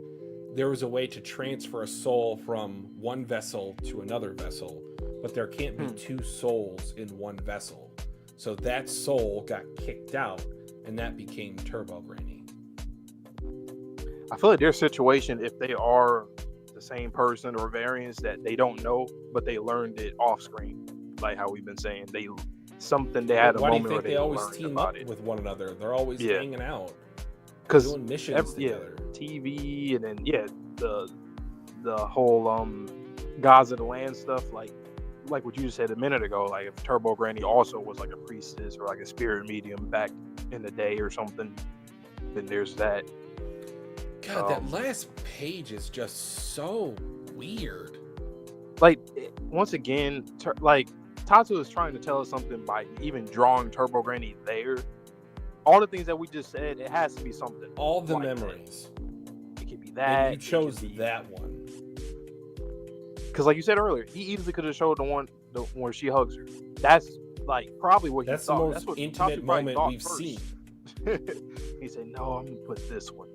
there was a way to transfer a soul from one vessel to another vessel, but there can't be two souls in one vessel. So that soul got kicked out, and that became Turbo Granny. I feel like their situation, if they are the same person or variants that they don't know, but they learned it off screen, like how we've been saying, they had a Why do you moment think where they they always learned team about up it. with one another? They're always hanging out, Because doing missions together. TV, and then the whole gods of the land stuff, like what you just said a minute ago, like if Turbo Granny also was like a priestess or like a spirit medium back in the day or something, then there's that. God, that last page is just so weird. Like, once again, like Tatsu is trying to tell us something by even drawing Turbo Granny there. All the things that we just said, it has to be something. All the like memories. That. It could be that. And you chose that one. Because, like you said earlier, he easily could have showed the one where she hugs her. That's like probably what he thought. That's the most That's what intimate moment we've seen. He said, "No, I'm gonna put this one,"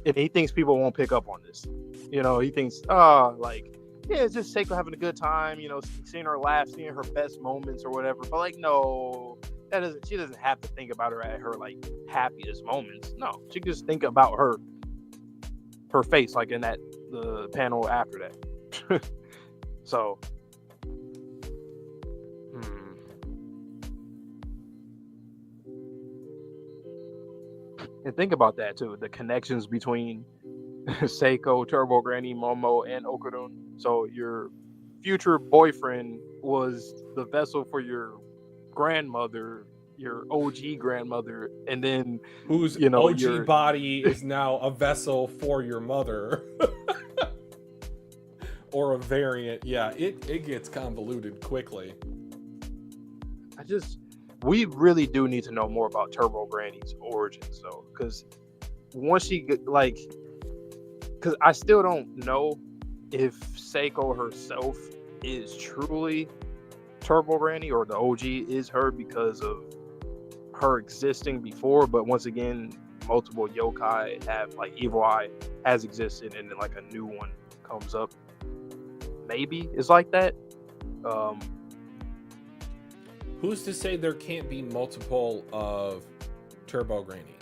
and he thinks people won't pick up on this. He thinks, it's just Seiko having a good time. Seeing her laugh, seeing her best moments or whatever. But like, no, she doesn't have to think about her at her like happiest moments. No, she can just think about her face, like in the panel after that. So. And think about that too, the connections between Seiko, Turbo Granny, Momo, and Okudun. So your future boyfriend was the vessel for your grandmother, your OG grandmother, and then whose OG body is now a vessel for your mother. Or a variant. Yeah, it gets convoluted quickly. We really do need to know more about Turbo Granny's origins, though, because once because I still don't know if Seiko herself is truly Turbo Granny or the OG is her because of her existing before. But once again, multiple yokai have, like, Evil Eye has existed, and then like a new one comes up. Maybe it's like that. Who's to say there can't be multiple of Turbo Granny?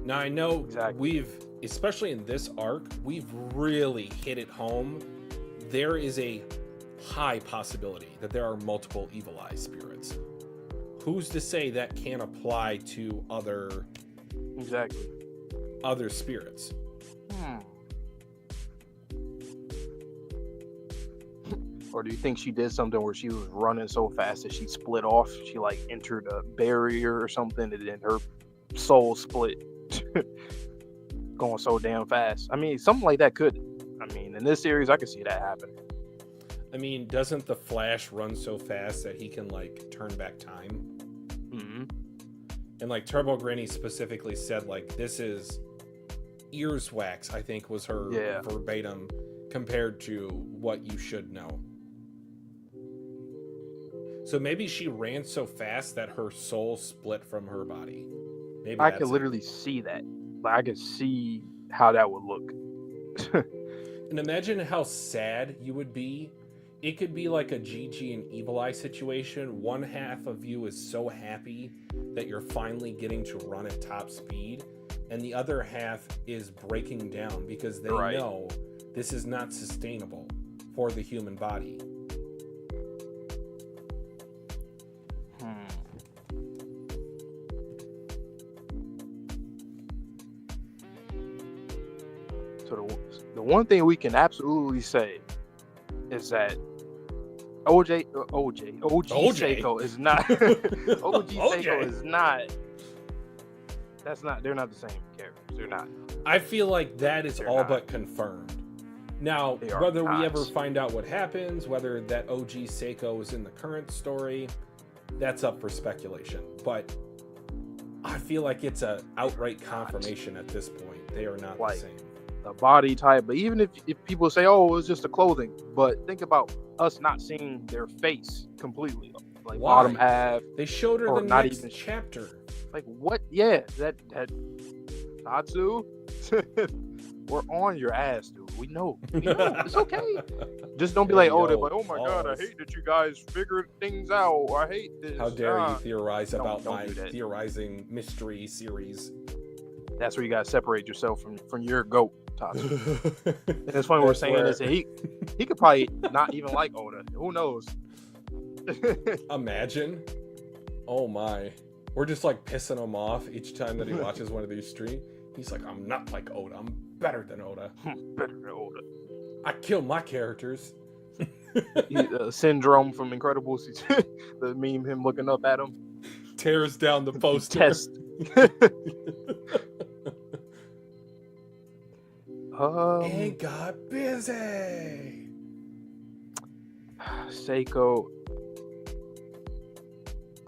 Now, I know we've, especially in this arc, we've really hit it home. There is a high possibility that there are multiple Evil Eye spirits. Who's to say that can't apply to other spirits? Or do you think she did something where she was running so fast that she split off? She like entered a barrier or something, and then her soul split, going so damn fast. I mean, something like that could. I mean, in this series, I could see that happening. I mean, doesn't the Flash run so fast that he can like turn back time? Mm-hmm. And like Turbo Granny specifically said, like, this is ears wax, I think was her verbatim compared to what you should know. So maybe she ran so fast that her soul split from her body. Maybe I could literally see that. Like, I could see how that would look. And imagine how sad you would be. It could be like a Gigi and Evil Eye situation. One half of you is so happy that you're finally getting to run at top speed, and the other half is breaking down because they know this is not sustainable for the human body. So the one thing we can absolutely say is that OG Seiko is not OG Seiko is not. They're not the same characters. They're not. I feel like that is all but confirmed. Now, whether we ever find out what happens, whether that OG Seiko is in the current story, that's up for speculation. But I feel like it's a outright confirmation at this point. They are not the same. A body type, but even if people say, "Oh, it's just the clothing," but think about us not seeing their face completely, like bottom half. They showed her the next chapter. Like what? Yeah, that Tatsu. We're on your ass, dude. We know. It's okay. Just don't be like Oda, but oh my god, I hate that you guys figured things out. I hate this. How dare you theorize about don't my do that. theorizing mystery series? That's where you gotta separate yourself from your goat, Tatsu. And it's funny we're saying this. He could probably not even like Oda. Who knows? Imagine. Oh my. We're just like pissing him off each time that he watches one of these streams. He's like, I'm not like Oda. I'm better than Oda. Better than Oda. I kill my characters. Syndrome from Incredibles. The meme, him looking up at him. Tears down the poster. Test. It got busy. Seiko.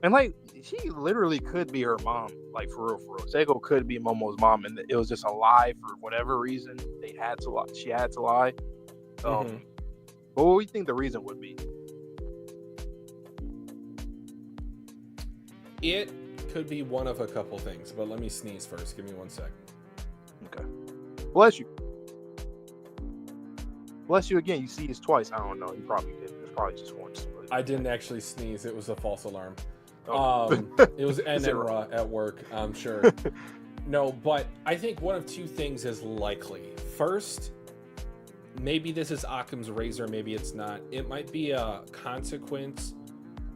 And like, she literally could be her mom, like for real, for real. Seiko could be Momo's mom, and it was just a lie for whatever reason. They had to lie. She had to lie. But what do you think the reason would be? It could be one of a couple things, but let me sneeze first. Give me 1 sec. Okay. Bless you. Bless you again. You see this twice. I don't know. You probably did. It's probably just once. I didn't actually sneeze. It was a false alarm. Oh. It was Enenra at work, I'm sure. No, but I think one of two things is likely. First, maybe this is Occam's razor, maybe it's not. It might be a consequence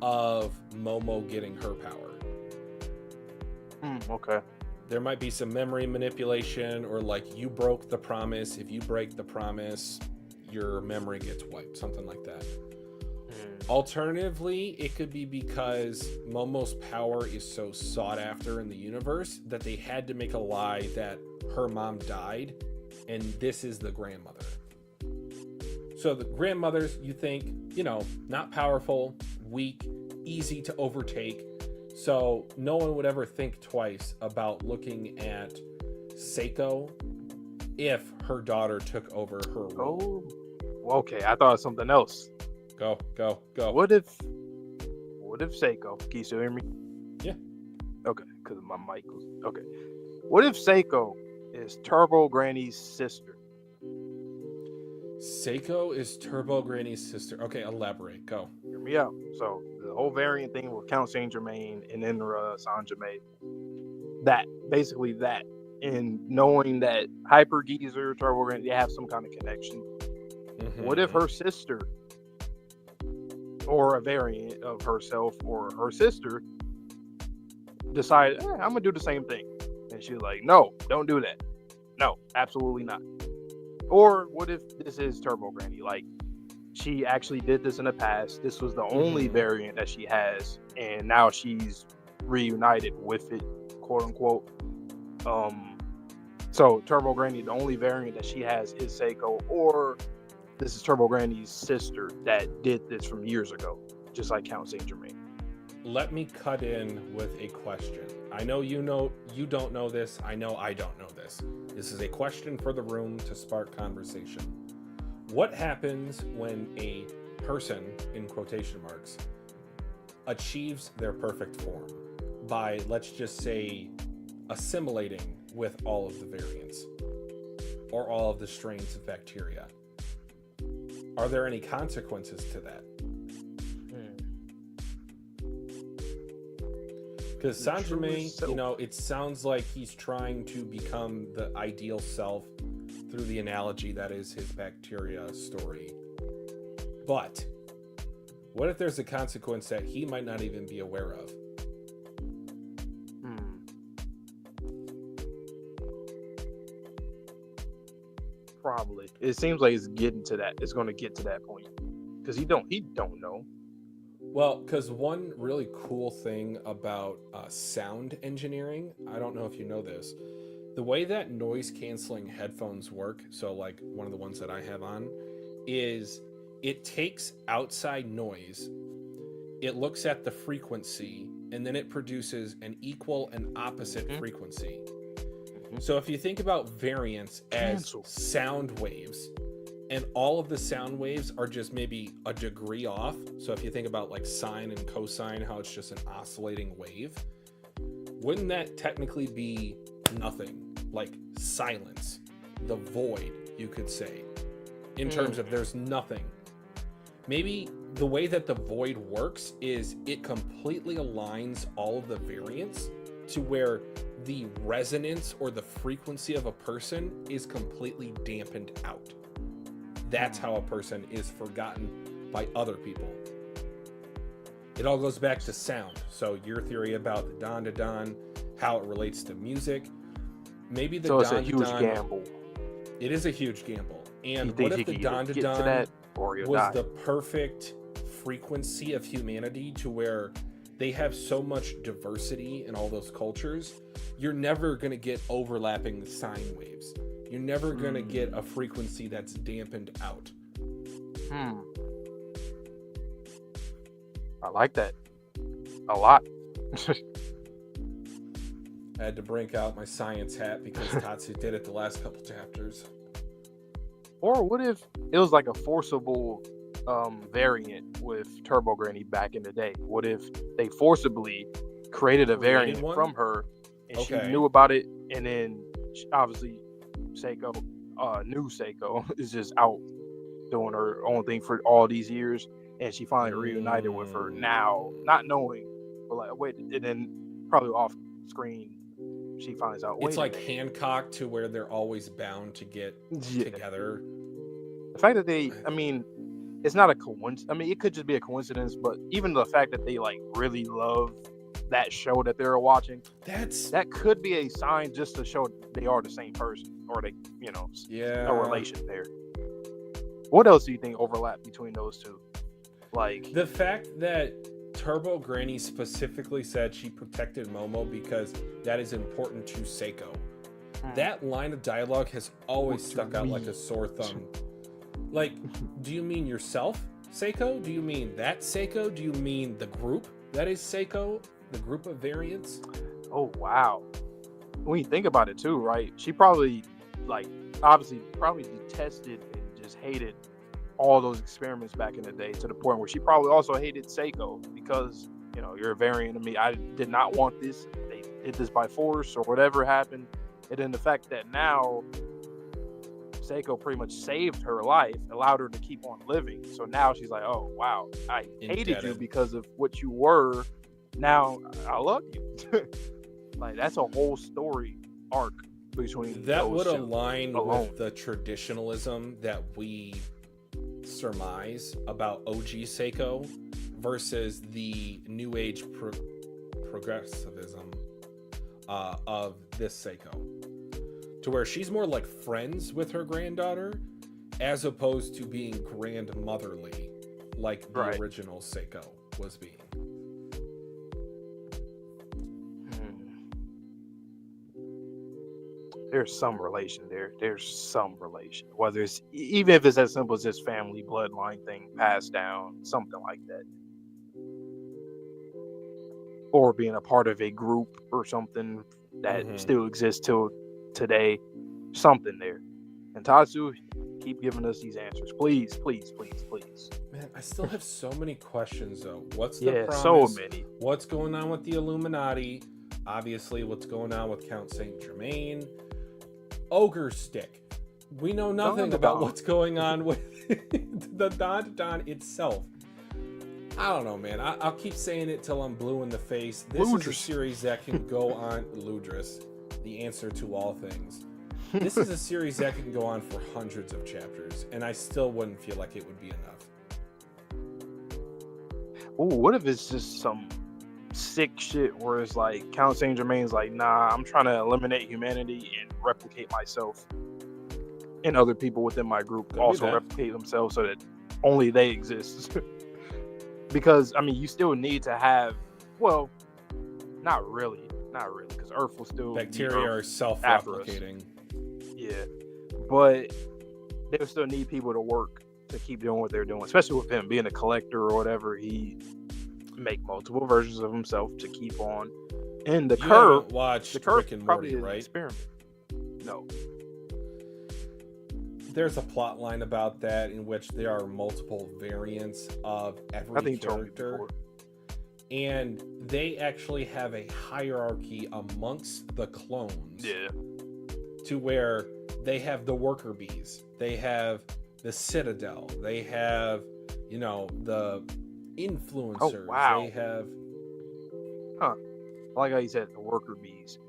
of Momo getting her power. Okay. There might be some memory manipulation, or like you broke the promise. If you break the promise, your memory gets wiped, something like that. Alternatively, it could be because Momo's power is so sought after in the universe that they had to make a lie that her mom died, and this is the grandmother. So the grandmothers, you think, not powerful, weak, easy to overtake. So no one would ever think twice about looking at Seiko if her daughter took over her role. Oh, okay. I thought of something else. Go. What if Seiko? Can you still hear me? Yeah. Okay, because my mic was okay. What if Seiko is Turbo Granny's sister? Seiko is Turbo Granny's sister. Okay, elaborate. Go. Hear me out. So the whole variant thing with Count Saint Germain and Enenra Sanjime, basically that, and knowing that Hyper Geezer, Turbo Granny, they have some kind of connection. What if her sister, or a variant of herself or her sister, decided, I'm gonna do the same thing, and she's like, no, don't do that. No, absolutely not. Or what if this is Turbo Granny? Like, she actually did this in the past. This was the only variant that she has, and now she's reunited with it, quote unquote. So Turbo Granny, the only variant that she has is Seiko, or this is Turbo Granny's sister that did this from years ago, just like Count Saint Germain. Let me cut in with a question. I know you don't know this. I know I don't know this. This is a question for the room to spark conversation. What happens when a person, in quotation marks, achieves their perfect form by, let's just say, assimilating with all of the variants or all of the strains of bacteria? Are there any consequences to that? Because Sanjime, it sounds like he's trying to become the ideal self through the analogy that is his bacteria story. But what if there's a consequence that he might not even be aware of? Probably. It seems like it's getting to that. It's going to get to that point because he don't know. Well, because one really cool thing about sound engineering, I don't know if you know this, the way that noise canceling headphones work, so like one of the ones that I have on, is it takes outside noise, it looks at the frequency, and then it produces an equal and opposite frequency. So if you think about variance as sound waves, and all of the sound waves are just maybe a degree off. So if you think about like sine and cosine, how it's just an oscillating wave, wouldn't that technically be nothing, like silence? the void, you could say, in terms of there's nothing. Maybe the way that the void works is it completely aligns all of the variants to where the resonance or the frequency of a person is completely dampened out. That's how a person is forgotten by other people. It all goes back to sound. So your theory about the Dandadan, how it relates to music. Maybe the So it's Dandadan, a huge gamble. It is a huge gamble. And You what think if the you can either get to Dandadan that or you'll was die? the perfect frequency of humanity to where they have so much diversity in all those cultures, you're never going to get overlapping sine waves. You're never going to get a frequency that's dampened out. I like that a lot. I had to break out my science hat because Tatsu did it the last couple chapters. Or what if it was like a forcible variant with Turbo Granny back in the day? What if they forcibly created a variant from her and she knew about it, and then obviously Seiko, new Seiko, is just out doing her own thing for all these years, and she finally reunited with her now, not knowing, but like, wait, and then probably off screen she finds out. It's like Hancock, to where they're always bound to get together. The fact that they, I mean, it's not a coincidence. I mean, it could just be a coincidence, but even the fact that they like really love that show that they're watching, that could be a sign just to show they are the same person, or they, you know, a relation there. What else do you think overlap between those two? Like the fact that Turbo Granny specifically said she protected Momo because that is important to Seiko. That line of dialogue has always stuck out like a sore thumb. Like, do you mean yourself, Seiko? Do you mean that Seiko? Do you mean the group that is Seiko? The group of variants? Oh, wow. When you think about it too, right? She probably, like, obviously probably detested and just hated all those experiments back in the day, to the point where she probably also hated Seiko because, you know, you're a variant of me. I did not want this. They did this by force or whatever happened. And then the fact that now Seiko pretty much saved her life, allowed her to keep on living. So now she's like, oh, wow, I hated you because of what you were. Now I love you. Like, that's a whole story arc between that those would two align alone with the traditionalism that we surmise about OG Seiko versus the new age progressivism of this Seiko, to where she's more like friends with her granddaughter as opposed to being grandmotherly like the original Seiko was being. There's some relation there. There's some relation. Whether it's, even if it's as simple as this family bloodline thing passed down, something like that. Or being a part of a group or something that still exists till today. Something there. And Tatsu, keep giving us these answers. Please, please, please, please. Man, I still have so many questions though. What's the promise? So many. What's going on with the Illuminati? Obviously, what's going on with Count Saint Germain? Ogre Stick. We know nothing about what's going on with the Dandadan itself. I don't know, man. I'll keep saying it till I'm blue in the face. This is a series that can go on. Ludris, the answer to all things. This is a series that can go on for hundreds of chapters, and I still wouldn't feel like it would be enough. Ooh, what if it's just some sick shit where it's like Count Saint Germain's like, nah, I'm trying to eliminate humanity and replicate myself, and other people within my group also replicate themselves so that only they exist. Because I mean, you still need to have, well, not really, because Earth will still bacteria are self-replicating. Yeah, but they will still need people to work to keep doing what they're doing, especially with him being a collector or whatever. He make multiple versions of himself to keep on. And the curve, watched Rick and Morty, right? Experiment. No. There's a plot line about that in which there are multiple variants of every character. And they actually have a hierarchy amongst the clones. Yeah. To where they have the worker bees, they have the citadel, they have, you know, the influencers, wow. they have... Huh. I like how you said the worker bees.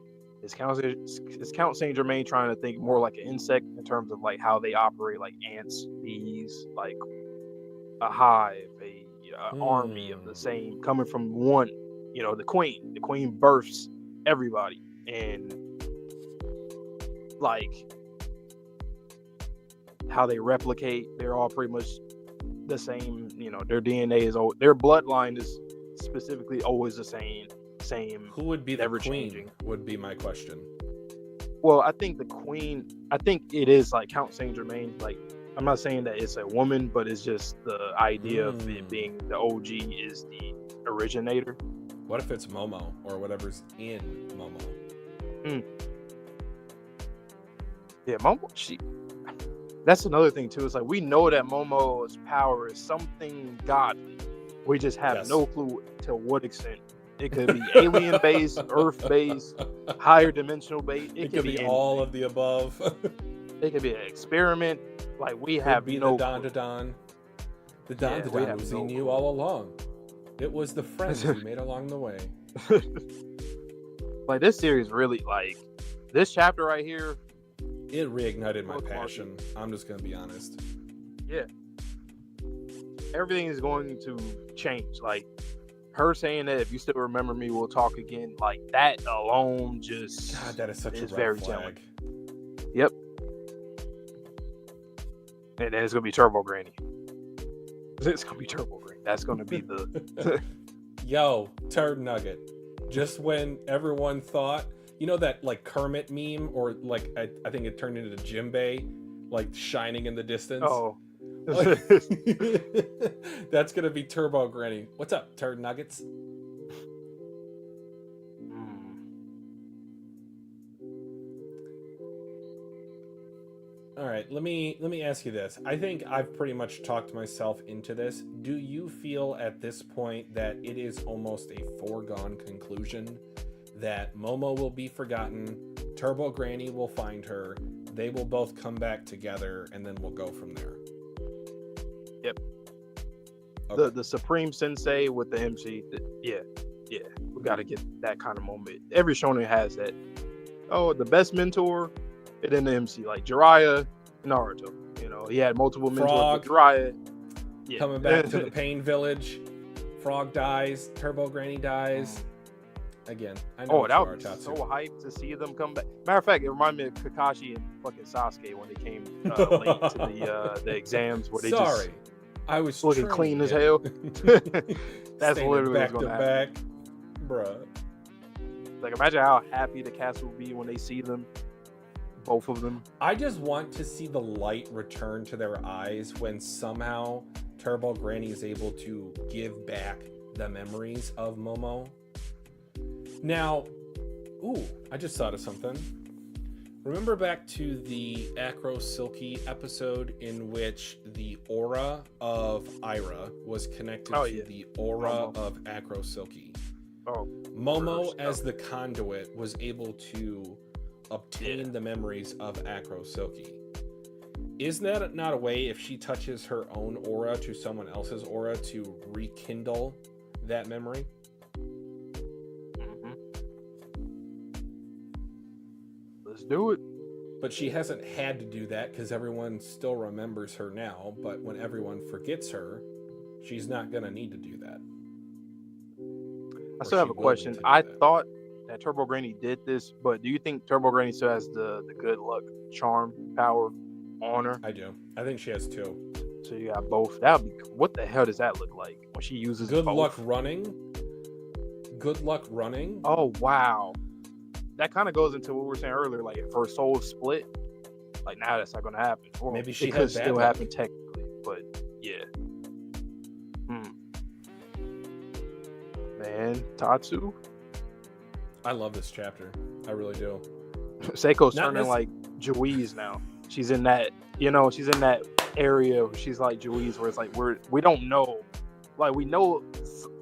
Is Count Saint Germain trying to think more like an insect in terms of like how they operate, like ants, bees, like a hive, a army of the same coming from one, you know, the queen. The queen births everybody, and like how they replicate, they're all pretty much the same. You know, their DNA is their bloodline is specifically always the same. Who would be the never queen? changing. Would be my question. Well, I think the queen. I think it is like Count Saint Germain. Like, I'm not saying that it's a woman, but it's just the idea of it being the OG is the originator. What if it's Momo or whatever's in Momo? Yeah, Momo. That's another thing too. It's like we know that Momo's power is something godly. We just have no clue to what extent. It could be alien based, Earth based, higher dimensional based. It could be all of the above. It could be an experiment. Like we could have be no the Dandadan. The Dandadan was in you all along. It was the friends we made along the way. Like this series really, like this chapter right here. It reignited my passion. I'm just gonna be honest. Yeah. Everything is going to change. Like her saying that if you still remember me, we'll talk again. Like that alone, just God, that is such a red very flag. telling. Yep. And then it's gonna be Turbo Granny. It's gonna be Turbo Granny. That's gonna be the Yo, Turd Nugget. Just when everyone thought, you know that like Kermit meme, or like I think it turned into Jimbei, like shining in the distance. Oh. Like, that's gonna be Turbo Granny. What's up, Turd Nuggets? All right, let me ask you this. I think I've pretty much talked myself into this. Do you feel at this point that it is almost a foregone conclusion that Momo will be forgotten, Turbo Granny will find her, they will both come back together, and then we'll go from there? Yep. Okay. The Supreme Sensei with the MC. Yeah. We got to get that kind of moment. Every shonen has that. Oh, the best mentor, and then the MC, like Jiraiya, Naruto. You know, he had multiple mentors. Jiraiya, coming back to the Pain Village. Frog dies. Turbo Granny dies. Again, I know. Oh, that would be so hyped to see them come back. Matter of fact, it reminded me of Kakashi and fucking Sasuke when they came late to the exams where they I was looking clean as hell. That's literally back what's to gonna back, happen. bruh. Like, imagine how happy the cast will be when they see them, both of them. I just want to see the light return to their eyes when somehow Turbo Granny is able to give back the memories of Momo. Now, I just thought of something. Remember back to the Acro Silky episode in which the aura of Ira was connected to the aura of Acro Silky? Momo, as the conduit, was able to obtain the memories of Acro Silky. Isn't that not a way, if she touches her own aura to someone else's aura, to rekindle that memory? Let's do it. But she hasn't had to do that because everyone still remembers her now. But when everyone forgets her, she's not going to need to do that. I still have a question. I thought that Turbo Granny did this, but do you think Turbo Granny still has the good luck charm power on her? I do. I think she has two. So you got both. That would be. What the hell does that look like when she uses good both? luck running? Good luck running? Oh wow. That kind of goes into what we were saying earlier. Like if her soul is split, like now that's not going to happen. Or maybe she it could had still luck. happen technically, but yeah. Man, Tatsu. I love this chapter. I really do. Seiko's turning like Juiz now. She's in that, she's in that area where she's like Juiz, where it's like we don't know, like we know,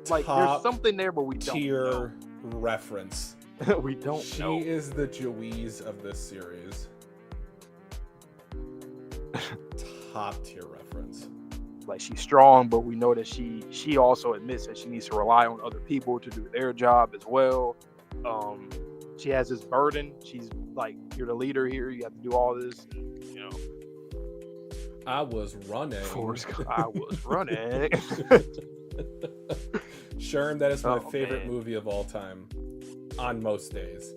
like there's something there, but we don't know. Reference. We don't know. She is the Juiz of this series. top tier reference. Like, she's strong, but we know that she also admits that she needs to rely on other people to do their job as well. She has this burden. She's like, you're the leader here. You have to do all this. And, you know, I was running. I was running. Sherm, that is my favorite movie of all time. On most days.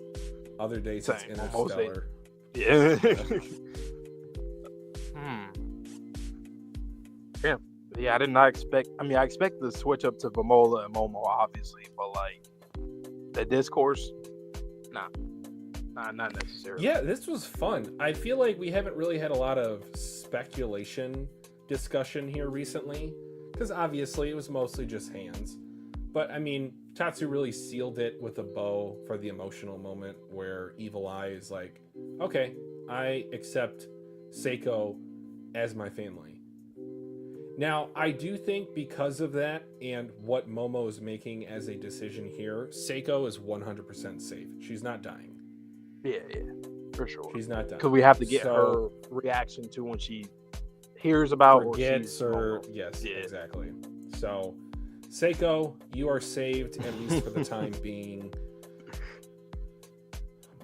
Other days it's Interstellar. Yeah. Yeah, I did not expect. I mean, I expect the switch up to Vamola and Momo, obviously, but like the discourse, not necessarily. Yeah, this was fun. I feel like we haven't really had a lot of speculation discussion here recently, because obviously it was mostly just hands. But I mean, Tatsu really sealed it with a bow for the emotional moment where Evil Eye is like, okay, I accept Seiko as my family. Now, I do think because of that and what Momo is making as a decision here, Seiko is 100% safe. She's not dying. Yeah, for sure. She's not dying. Because we have to get her reaction to when she hears about forgets or yes, exactly. So, Seiko, you are saved, at least for the time being.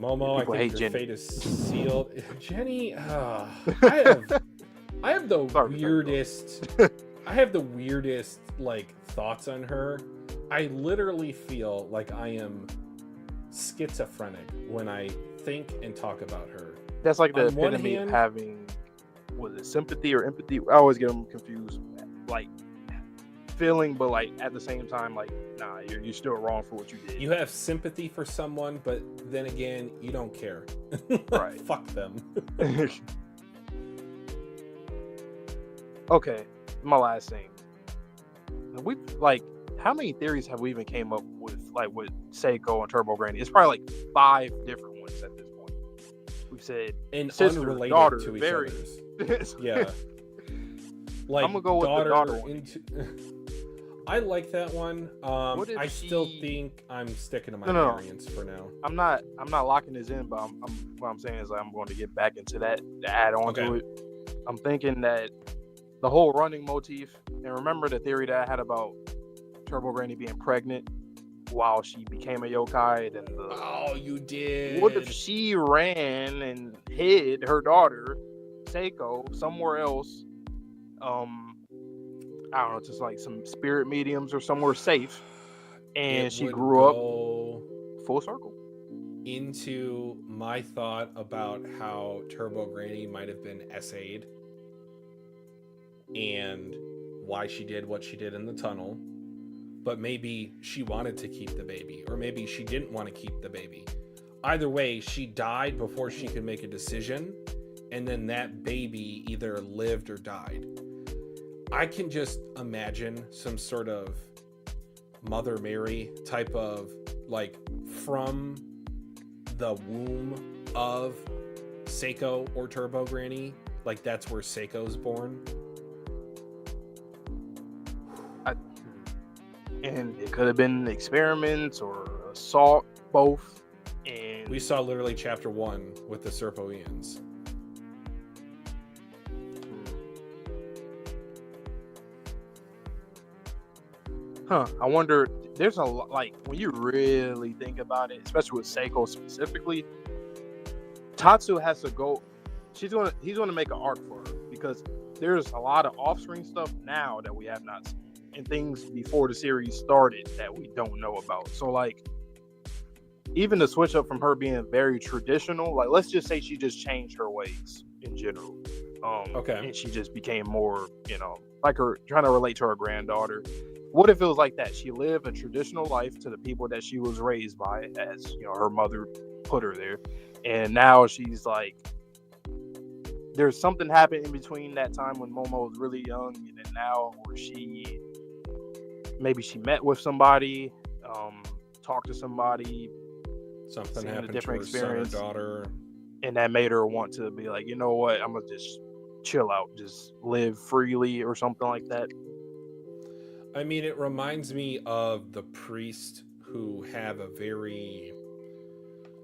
Momo, I think your fate is sealed. Jenny, I have the weirdest like thoughts on her. I literally feel like I am schizophrenic when I think and talk about her. That's like the epitome of having, was it sympathy or empathy? I always get them confused. Like feeling, but like at the same time, like, nah, you're still wrong for what you did. You have sympathy for someone, but then again, you don't care. Right. Fuck them. Okay, my last thing. We like, how many theories have we even came up with, like with Seiko and Turbo Granny? It's probably like 5 different ones at this point. We've said and sister, unrelated daughter, to each very... other's. Yeah. Like, I'm gonna go with the daughter one. I like that one. I still think I'm sticking to my variants for now. I'm not locking this in, but what I'm saying is I'm going to get back into that to add on to it. I'm thinking that the whole running motif, and remember the theory that I had about Turbo Granny being pregnant while she became a yokai. Oh, you did. What if she ran and hid her daughter, Seiko, somewhere else? I don't know, just like some spirit mediums or somewhere safe, and she grew up full circle. Into my thought about how Turbo Granny might have been SA'd and why she did what she did in the tunnel, but maybe she wanted to keep the baby, or maybe she didn't want to keep the baby. Either way, she died before she could make a decision, and then that baby either lived or died. I can just imagine some sort of Mother Mary type of, like, from the womb of Seiko or Turbo Granny, like that's where Seiko's born. And it could have been experiments or assault, both. And we saw literally chapter 1 with the Serpoians. I wonder, there's a lot, like, when you really think about it, especially with Seiko specifically, Tatsu has to go, he's going to make an arc for her, because there's a lot of off-screen stuff now that we have not seen, and things before the series started that we don't know about. So, like, even the switch up from her being very traditional, like, let's just say she just changed her ways in general. And she just became more, like her, trying to relate to her granddaughter. What if it was like that? She lived a traditional life to the people that she was raised by, as her mother put her there, and now she's like, there's something happened in between that time when Momo was really young, and then now where she met with somebody, talked to somebody, something happened to her son or daughter, and that made her want to be like, you know what, I'm gonna just chill out, just live freely or something like that. I mean, it reminds me of the priest who have a very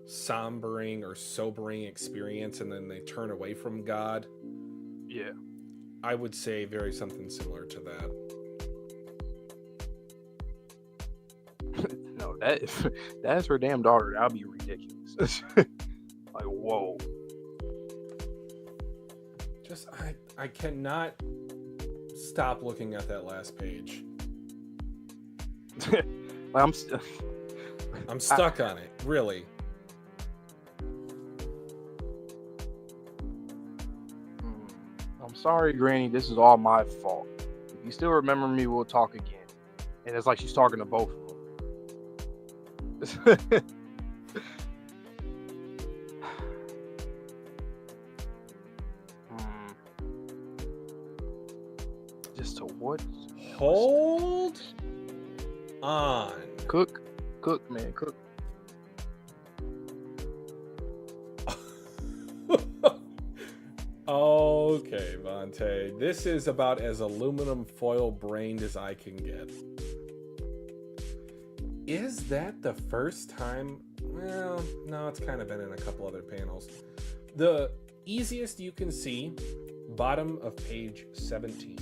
sombering or sobering experience and then they turn away from God. Yeah. I would say very something similar to that. No, that's her damn daughter. That'd be ridiculous. Like, whoa. Just I cannot stop looking at that last page. Like, I'm stuck on it, really. I'm sorry, Granny. This is all my fault. If you still remember me, we'll talk again. And it's like she's talking to both of them. Just to what? Hold on. Cook, man, cook. Okay, Vontae. This is about as aluminum foil brained as I can get. Is that the first time? Well, no, it's kind of been in a couple other panels. The easiest you can see, bottom of page 17.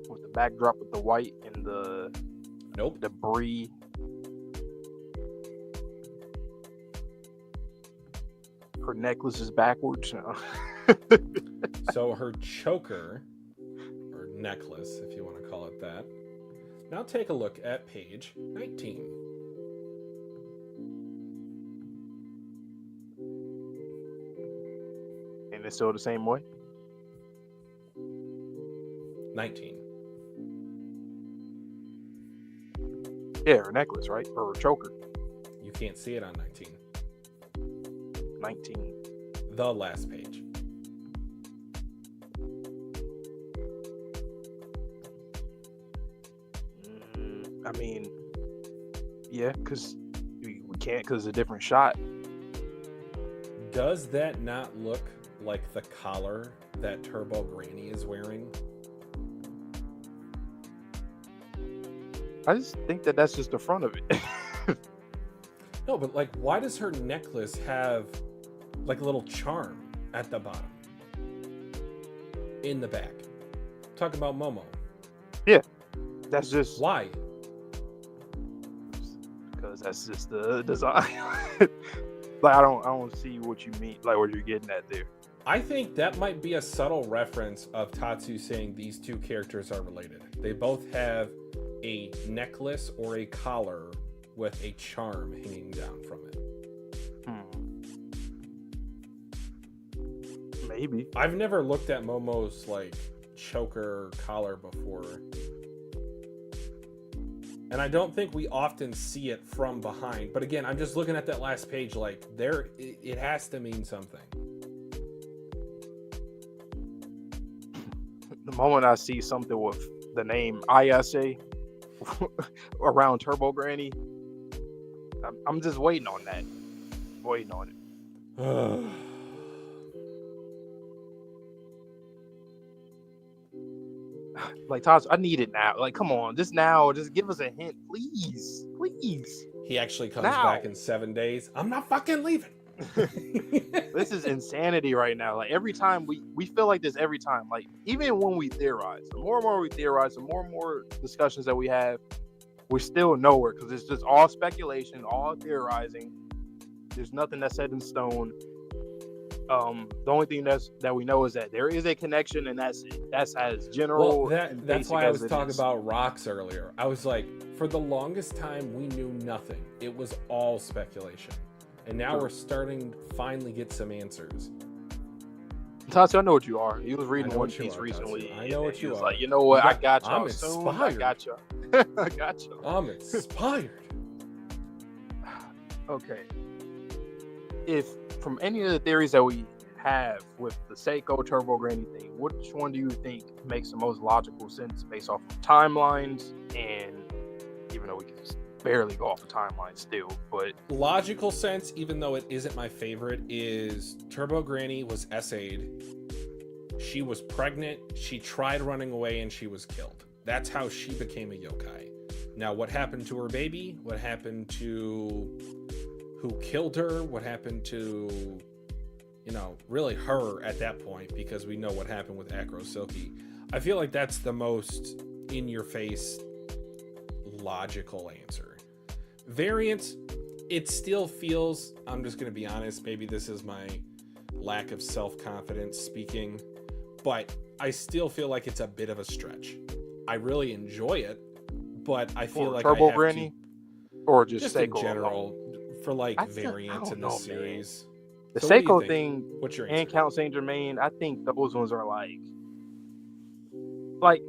With the backdrop with the white and the debris. Her necklace is backwards now. So her choker, or necklace, if you want to call it that. Now take a look at page 19. And it's still the same way? 19. Yeah, her necklace, right? Or her choker. You can't see it on 19. 19. The last page. I mean, yeah, because we can't, because it's a different shot. Does that not look like the collar that Turbo Granny is wearing? I just think that that's just the front of it. No, but like, why does her necklace have like a little charm at the bottom? In the back. Talking about Momo. Yeah. That's just... Why? Because that's just the design. Like, I don't see what you mean, like what you're getting at there. I think that might be a subtle reference of Tatsu saying these two characters are related. They both have a necklace or a collar with a charm hanging down from it. Maybe. I've never looked at Momo's like choker collar before. And I don't think we often see it from behind. But again, I'm just looking at that last page like it has to mean something. The moment I see something with the name ISA around Turbo Granny, I'm just waiting on that. Waiting on it. Like, Tatsu, I need it now. Like, come on, just now. Just give us a hint, please. Please. He actually comes now. back in 7 days. I'm not fucking leaving. This is insanity right now. Like, every time we feel like this every time. Like, even when we theorize, the more and more we theorize, the more and more discussions that we have, we're still nowhere because it's just all speculation, all theorizing. There's nothing that's set in stone. The only thing that we know is that there is a connection, and that's it. That's as general. Well, that's why I was talking is. about rocks earlier. I was like, for the longest time, we knew nothing. It was all speculation, and now we're starting to finally get some answers. Tatsu, I know what you are. You was reading One Piece recently. recently. I know what you are. Like, you know what? I got you. I'm inspired. I got you. I got you. I'm inspired. Okay. If from any of the theories that we have with the Seiko Turbo Granny thing, which one do you think makes the most logical sense based off of timelines? And even though we can just barely go off the timeline still, but logical sense, even though it isn't my favorite, is Turbo Granny was SA'd. She was pregnant. She tried running away and she was killed. That's how she became a yokai. Now, what happened to her baby? What happened to who killed her, what happened to, you know, really her at that point, because we know what happened with Acro Silky. I feel like that's the most in-your-face logical answer. Variants, it still feels, I'm just going to be honest, maybe this is my lack of self-confidence speaking, but I still feel like it's a bit of a stretch. I really enjoy it, but I feel like Turbo I have Granny, to, or just in Seiko general, for like I variants don't in know, this series. The So what do you Seiko think? thing What's your and answer? Count Saint Germain, I think those ones are like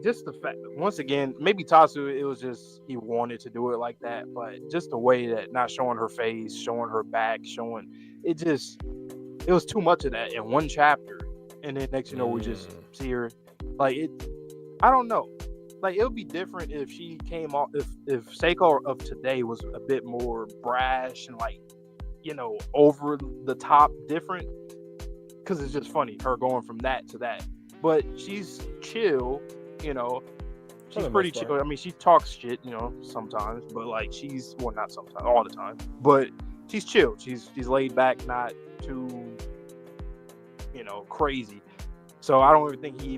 just the fact. Once again, maybe Tatsu, it was just he wanted to do it like that, but just the way that not showing her face, showing her back, showing it was too much of that in one chapter, and then next you know we just see her like it. I don't know. Like it would be different if she came off if Seiko of today was a bit more brash and like, you know, over the top different, because it's just funny her going from that to that. But she's chill, you know. She's pretty chill. I mean, she talks shit, you know, sometimes, but like she's well, not sometimes, all the time. But she's chill. She's laid back, not too, you know, crazy. So I don't even think he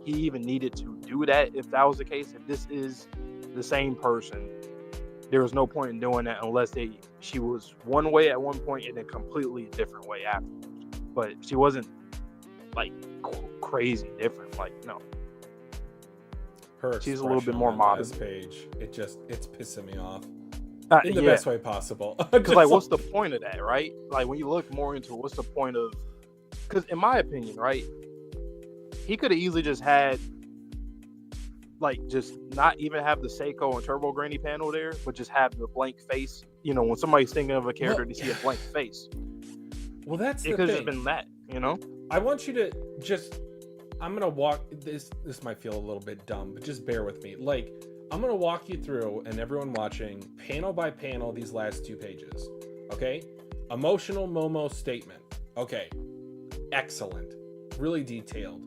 even needed to do that. If that was the case, if this is the same person, there was no point in doing that unless she was one way at one point and then completely different way afterwards. But she wasn't like crazy different. Like no, she's a little bit more modern. Page, it's pissing me off in the yeah. best way possible. Because like, what's the point of that, right? Like when you look more into it, what's the point of? Because in my opinion, right, he could have easily just had. Like, just not even have the Seiko and Turbo Granny panel there, but just have the blank face. You know, when somebody's thinking of a character, to see a blank face. Well, that's the thing. It could have been that, you know? I want you to just... I'm going to walk... This might feel a little bit dumb, but just bear with me. Like, I'm going to walk you through, and everyone watching, panel by panel, these last 2 pages. Okay? Emotional Momo statement. Okay. Excellent. Really detailed.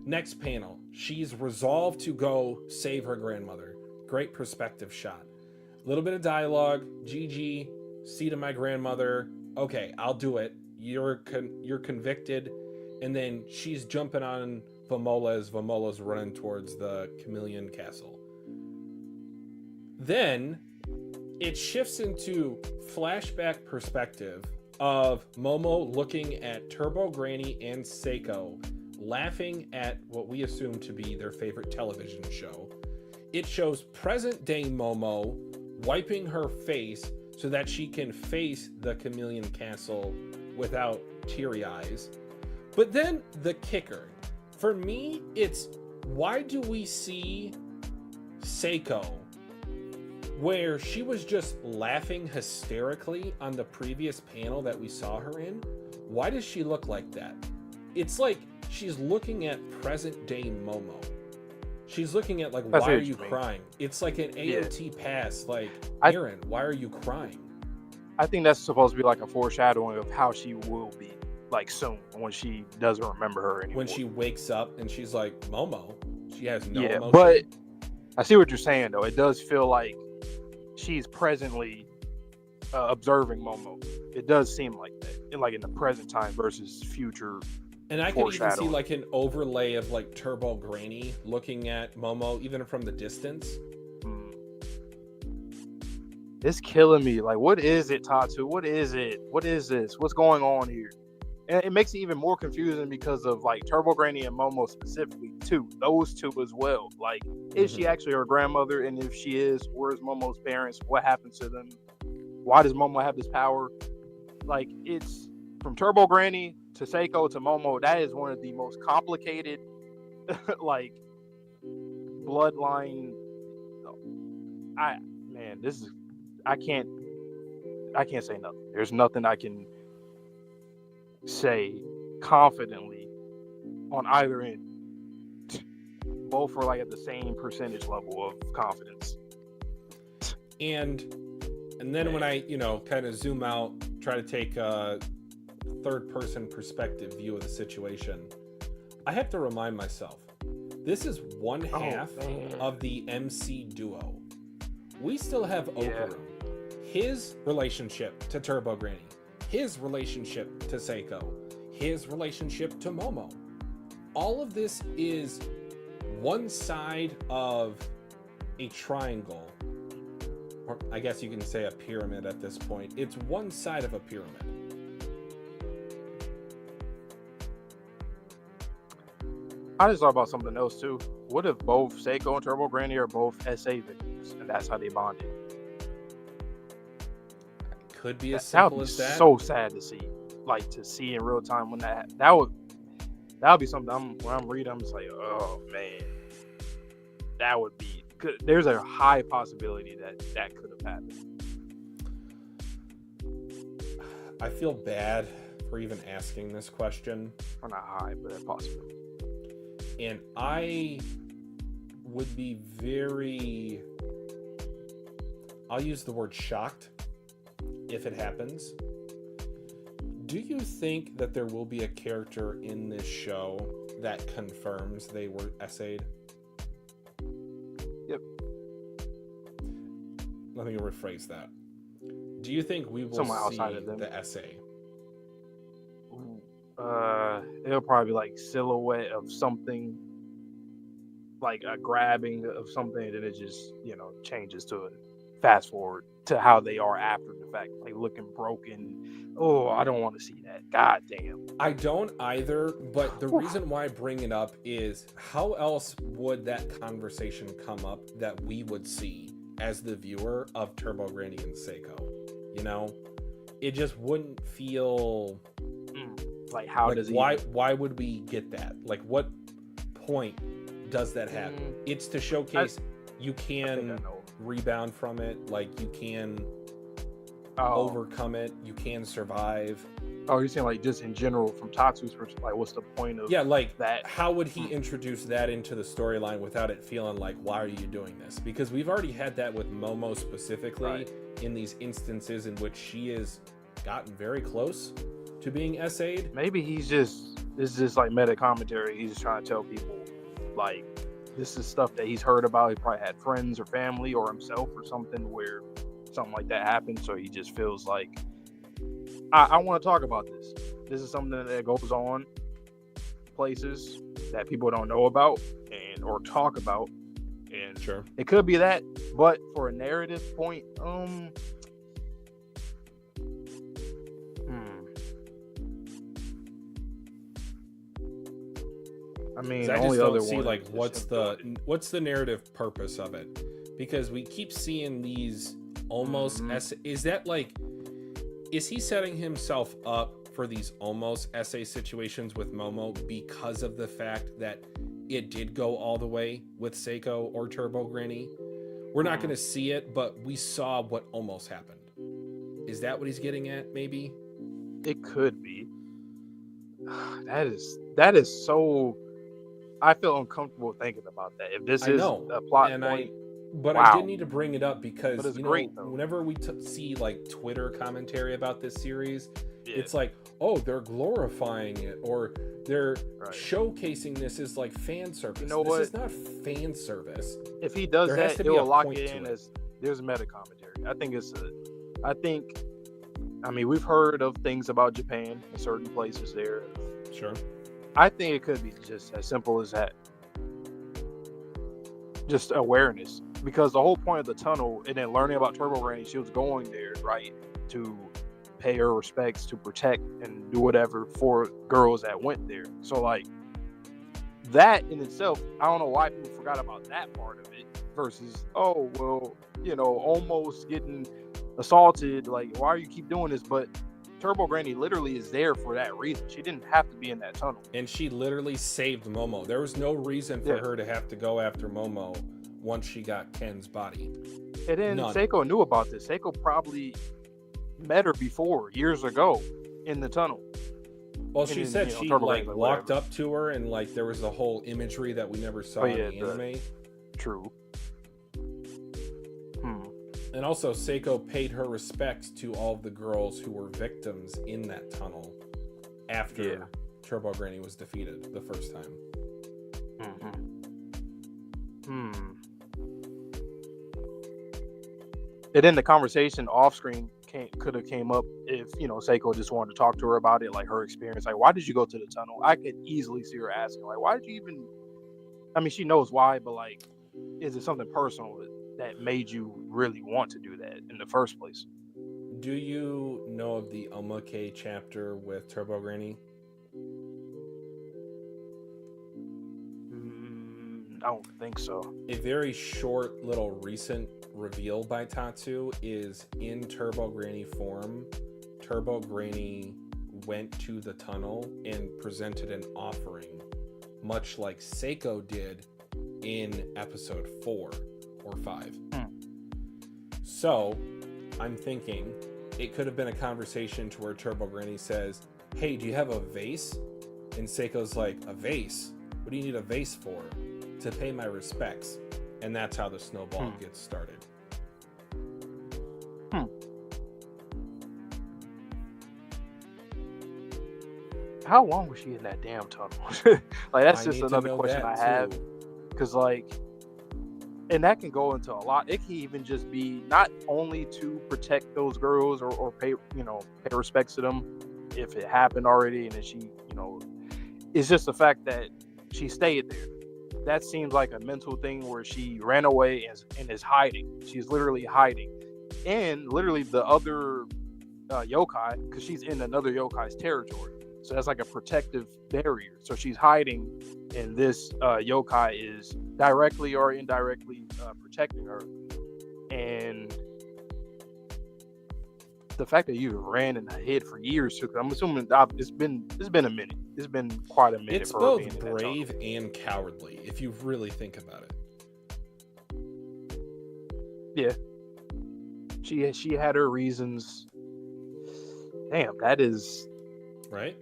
Next panel, she's resolved to go save her grandmother. Great perspective shot. A little bit of dialogue. GG, see to my grandmother. Okay, I'll do it. You're convicted. And then she's jumping on Vamola as Vamola's running towards the Chameleon Castle. Then it shifts into flashback perspective of Momo looking at Turbo Granny and Seiko, laughing at what we assume to be their favorite television show. It shows present day Momo wiping her face so that she can face the Chameleon Castle without teary eyes. But then the kicker, for me, it's why do we see Seiko where she was just laughing hysterically on the previous panel that we saw her in? Why does she look like that? It's like she's looking at present day Momo. She's looking at like, why are you crying? It's like an AOT pass. Like, Aaron, why are you crying? I think that's supposed to be like a foreshadowing of how she will be like soon when she doesn't remember her anymore. When she wakes up and she's like, Momo, she has no emotion. But I see what you're saying though. It does feel like she's presently observing Momo. It does seem like that, like in the present time versus future. And I can even see like an overlay of like Turbo Granny looking at Momo even from the distance. It's killing me. Like, what is it, Tatsu? What is it? What is this? What's going on here? And it makes it even more confusing because of like Turbo Granny and Momo specifically too. Those two as well. Like, is she actually her grandmother? And if she is, where's Momo's parents? What happened to them? Why does Momo have this power? Like, it's from Turbo Granny to Seiko to Momo. That is one of the most complicated, like, bloodline. I can't say nothing. There's nothing I can say confidently on either end. Both are like at the same percentage level of confidence. And then when I, kind of zoom out, try to take a third person perspective view of the situation, I have to remind myself, this is one half of the MC duo. We still have Okaru. his relationship to Turbo Granny, his relationship to Seiko, his relationship to Momo. All of this is one side of a triangle, or I guess you can say a pyramid at this point. It's one side of a pyramid. I just thought about something else too. What if both Seiko and Turbo Granny are both SA victims, and that's how they bonded? Could be as That would simple be as that. so sad to see, like to see in real time when that would be something. When I'm reading, I'm just like, oh man, that would be. There's a high possibility that could have happened. I feel bad for even asking this question. Or not high, but a possibility. And I would be very, I'll use the word shocked if it happens. Do you think that there will be a character in this show that confirms they were essayed? Yep. Let me rephrase that. Do you think we will Someone see outside of them. the essay? It'll probably be like silhouette of something, like a grabbing of something, and it just changes to a fast forward to how they are after the fact, like looking broken. Oh, I don't want to see that. God damn. I don't either, but the reason why I bring it up is how else would that conversation come up that we would see as the viewer of Turbo Granny and Seiko? It just wouldn't feel like how like does why would we get that? Like what point does that happen? It's to showcase you can rebound from it, like you can overcome it, you can survive. Oh, you're saying like just in general from Tatsu's perspective, like what's the point of like that? How would he introduce that into the storyline without it feeling like, why are you doing this? Because we've already had that with Momo specifically in these instances in which she has gotten very close to being essayed. Maybe this is just like meta commentary. He's just trying to tell people like this is stuff that he's heard about. He probably had friends or family or himself or something where something like that happened. So he just feels like I want to talk about this. This is something that goes on places that people don't know about or talk about. And sure, it could be that, but for a narrative point, I mean, I just only don't other see one like what's the narrative purpose of it, because we keep seeing these almost is that like, is he setting himself up for these almost essay situations with Momo because of the fact that it did go all the way with Seiko or Turbo Granny? We're not going to see it, but we saw what almost happened. Is that what he's getting at? Maybe it could be. That is so. I feel uncomfortable thinking about that. If this is a plot point, I did need to bring it up because it's great, whenever we see like Twitter commentary about this series, it's like, oh, they're glorifying it or they're showcasing this as like fan service. This is not fan service. If he does that, it will lock it in as there's meta commentary. I mean, we've heard of things about Japan in certain places there. Sure. I think it could be just as simple as that. Just awareness. Because the whole point of the tunnel, and then learning about Turbo Granny, she was going there, right, to pay her respects, to protect and do whatever for girls that went there. So, like, that in itself, I don't know why people forgot about that part of it versus, oh, well, almost getting assaulted. Like, why do you keep doing this? But Turbo Granny literally is there for that reason. She didn't have to be in that tunnel. And she literally saved Momo. There was no reason for her to have to go after Momo once she got Ken's body. And then Seiko knew about this. Seiko probably met her before, years ago, in the tunnel. Well, she said she walked up to her and like there was a whole imagery that we never saw in the anime. True. And also, Seiko paid her respects to all of the girls who were victims in that tunnel after Turbo Granny was defeated the first time. And then the conversation off screen could have came up if, you know, Seiko just wanted to talk to her about it, like her experience. Like, why did you go to the tunnel? I could easily see her asking, like, why did you even? I mean, she knows why, but like, is it something personal that made you really want to do that in the first place? Do you know of the Omake chapter with Turbo Granny? I don't think so. A very short little recent reveal by Tatsu is in Turbo Granny form. Turbo Granny went to the tunnel and presented an offering, much like Seiko did in episode 4 or 5. So I'm thinking it could have been a conversation to where Turbo Granny says, hey, do you have a vase? And Seiko's like, a vase? What do you need a vase for? To pay my respects. And that's how the snowball gets started. How long was she in that damn tunnel? Like, that's just another question I have. Because, like, and that can go into a lot. It can even just be not only to protect those girls or pay, you know, pay respects to them if it happened already, and then she, you know, it's just the fact that she stayed there. That seems like a mental thing where she ran away and is hiding. She's literally hiding. And literally the other yokai, because she's in another yokai's territory. So that's like a protective barrier. So she's hiding, and this yokai is directly or indirectly protecting her. And the fact that you ran and hid for years, I'm assuming it's been a minute. It's been quite a minute. It's both brave and cowardly, if you really think about it. Yeah, she had her reasons. Damn, that is right.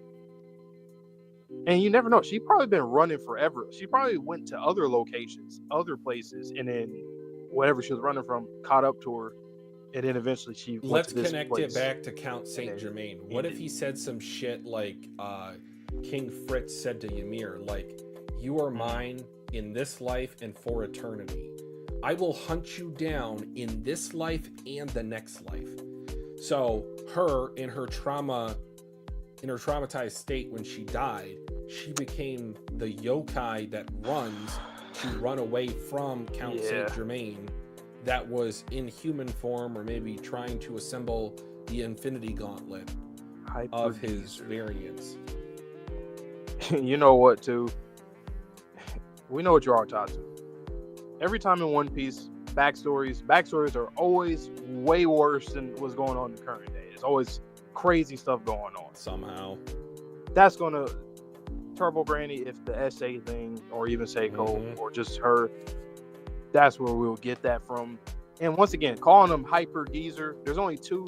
And you never know. She's probably been running forever. She probably went to other locations, other places, and then whatever she was running from caught up to her. And then eventually she Let's went to this connect place. it back to Count Saint Germain. What if he said some shit like King Fritz said to Ymir, like, you are mine in this life and for eternity. I will hunt you down in this life and the next life. So her, in her traumatized state when she died, she became the yokai that runs to run away from Count Saint Germain, that was in human form or maybe trying to assemble the Infinity Gauntlet of his variants. You know what, too? We know what you are, Tatsu. Every time in One Piece, backstories are always way worse than what's going on in the current day. There's always crazy stuff going on. Somehow. That's going to Turbo Granny, if the SA thing, or even Seiko, or just her, that's where we'll get that from. And once again, calling him Hyper Geezer, there's only 2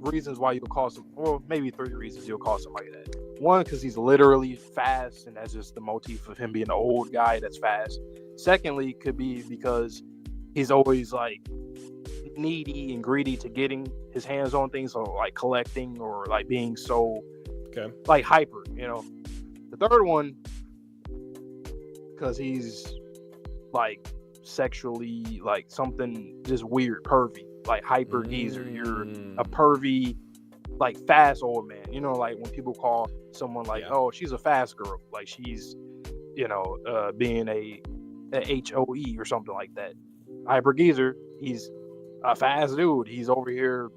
reasons why you'll call some, well, maybe 3 reasons you'll call somebody that. One, because he's literally fast, and that's just the motif of him being an old guy that's fast. Secondly, could be because he's always like needy and greedy to getting his hands on things, or like collecting, or like being so like hyper, you know. The third one, because he's like sexually like something just weird, pervy, like Hyper Geezer. You're a pervy, like fast old man. You know, like when people call someone like, oh, she's a fast girl, like she's, you know, being a HOE or something like that. Hyper Geezer, he's a fast dude. He's over here,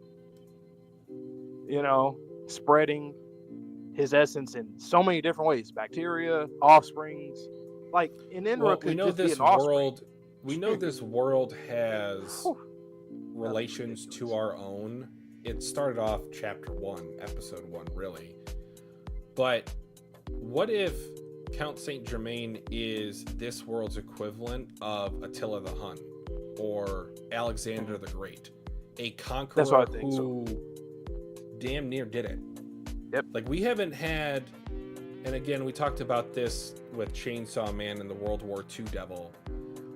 you know, spreading his essence in so many different ways. Bacteria, offsprings. Like, Enenra could just be an offspring. We know this world has relations to our own. It started off chapter 1, episode 1, really. But what if Count Saint Germain is this world's equivalent of Attila the Hun or Alexander the Great? A conqueror who damn near did it. Yep. Like, we haven't had, and again, we talked about this with Chainsaw Man and the World War II Devil.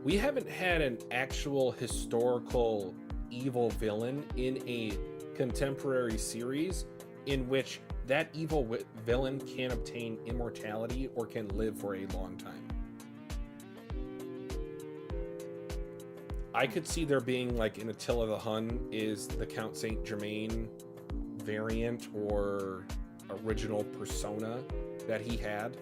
We haven't had an actual historical evil villain in a contemporary series in which that evil villain can obtain immortality or can live for a long time. I could see there being like in Attila the Hun is the Count Saint Germain variant or original persona that he had.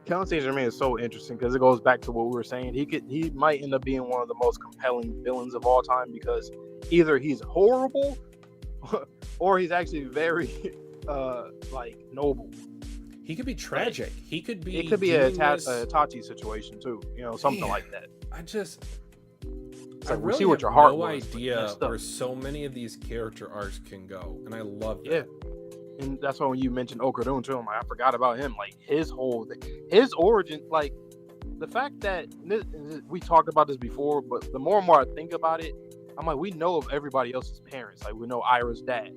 Count Saint Germain is so interesting because it goes back to what we were saying. He might end up being one of the most compelling villains of all time because either he's horrible or he's actually very like noble. He could be tragic. He could be. It could be a Tachi situation too. You know, something like that. I like, really see what have your heart no was, idea where so many of these character arcs can go, and I love that. Yeah. And that's why when you mentioned Okudun too, I'm like, I forgot about him. Like his whole thing, his origin, like the fact that we talked about this before, but the more and more I think about it, I'm like, we know of everybody else's parents. Like we know Ira's dad,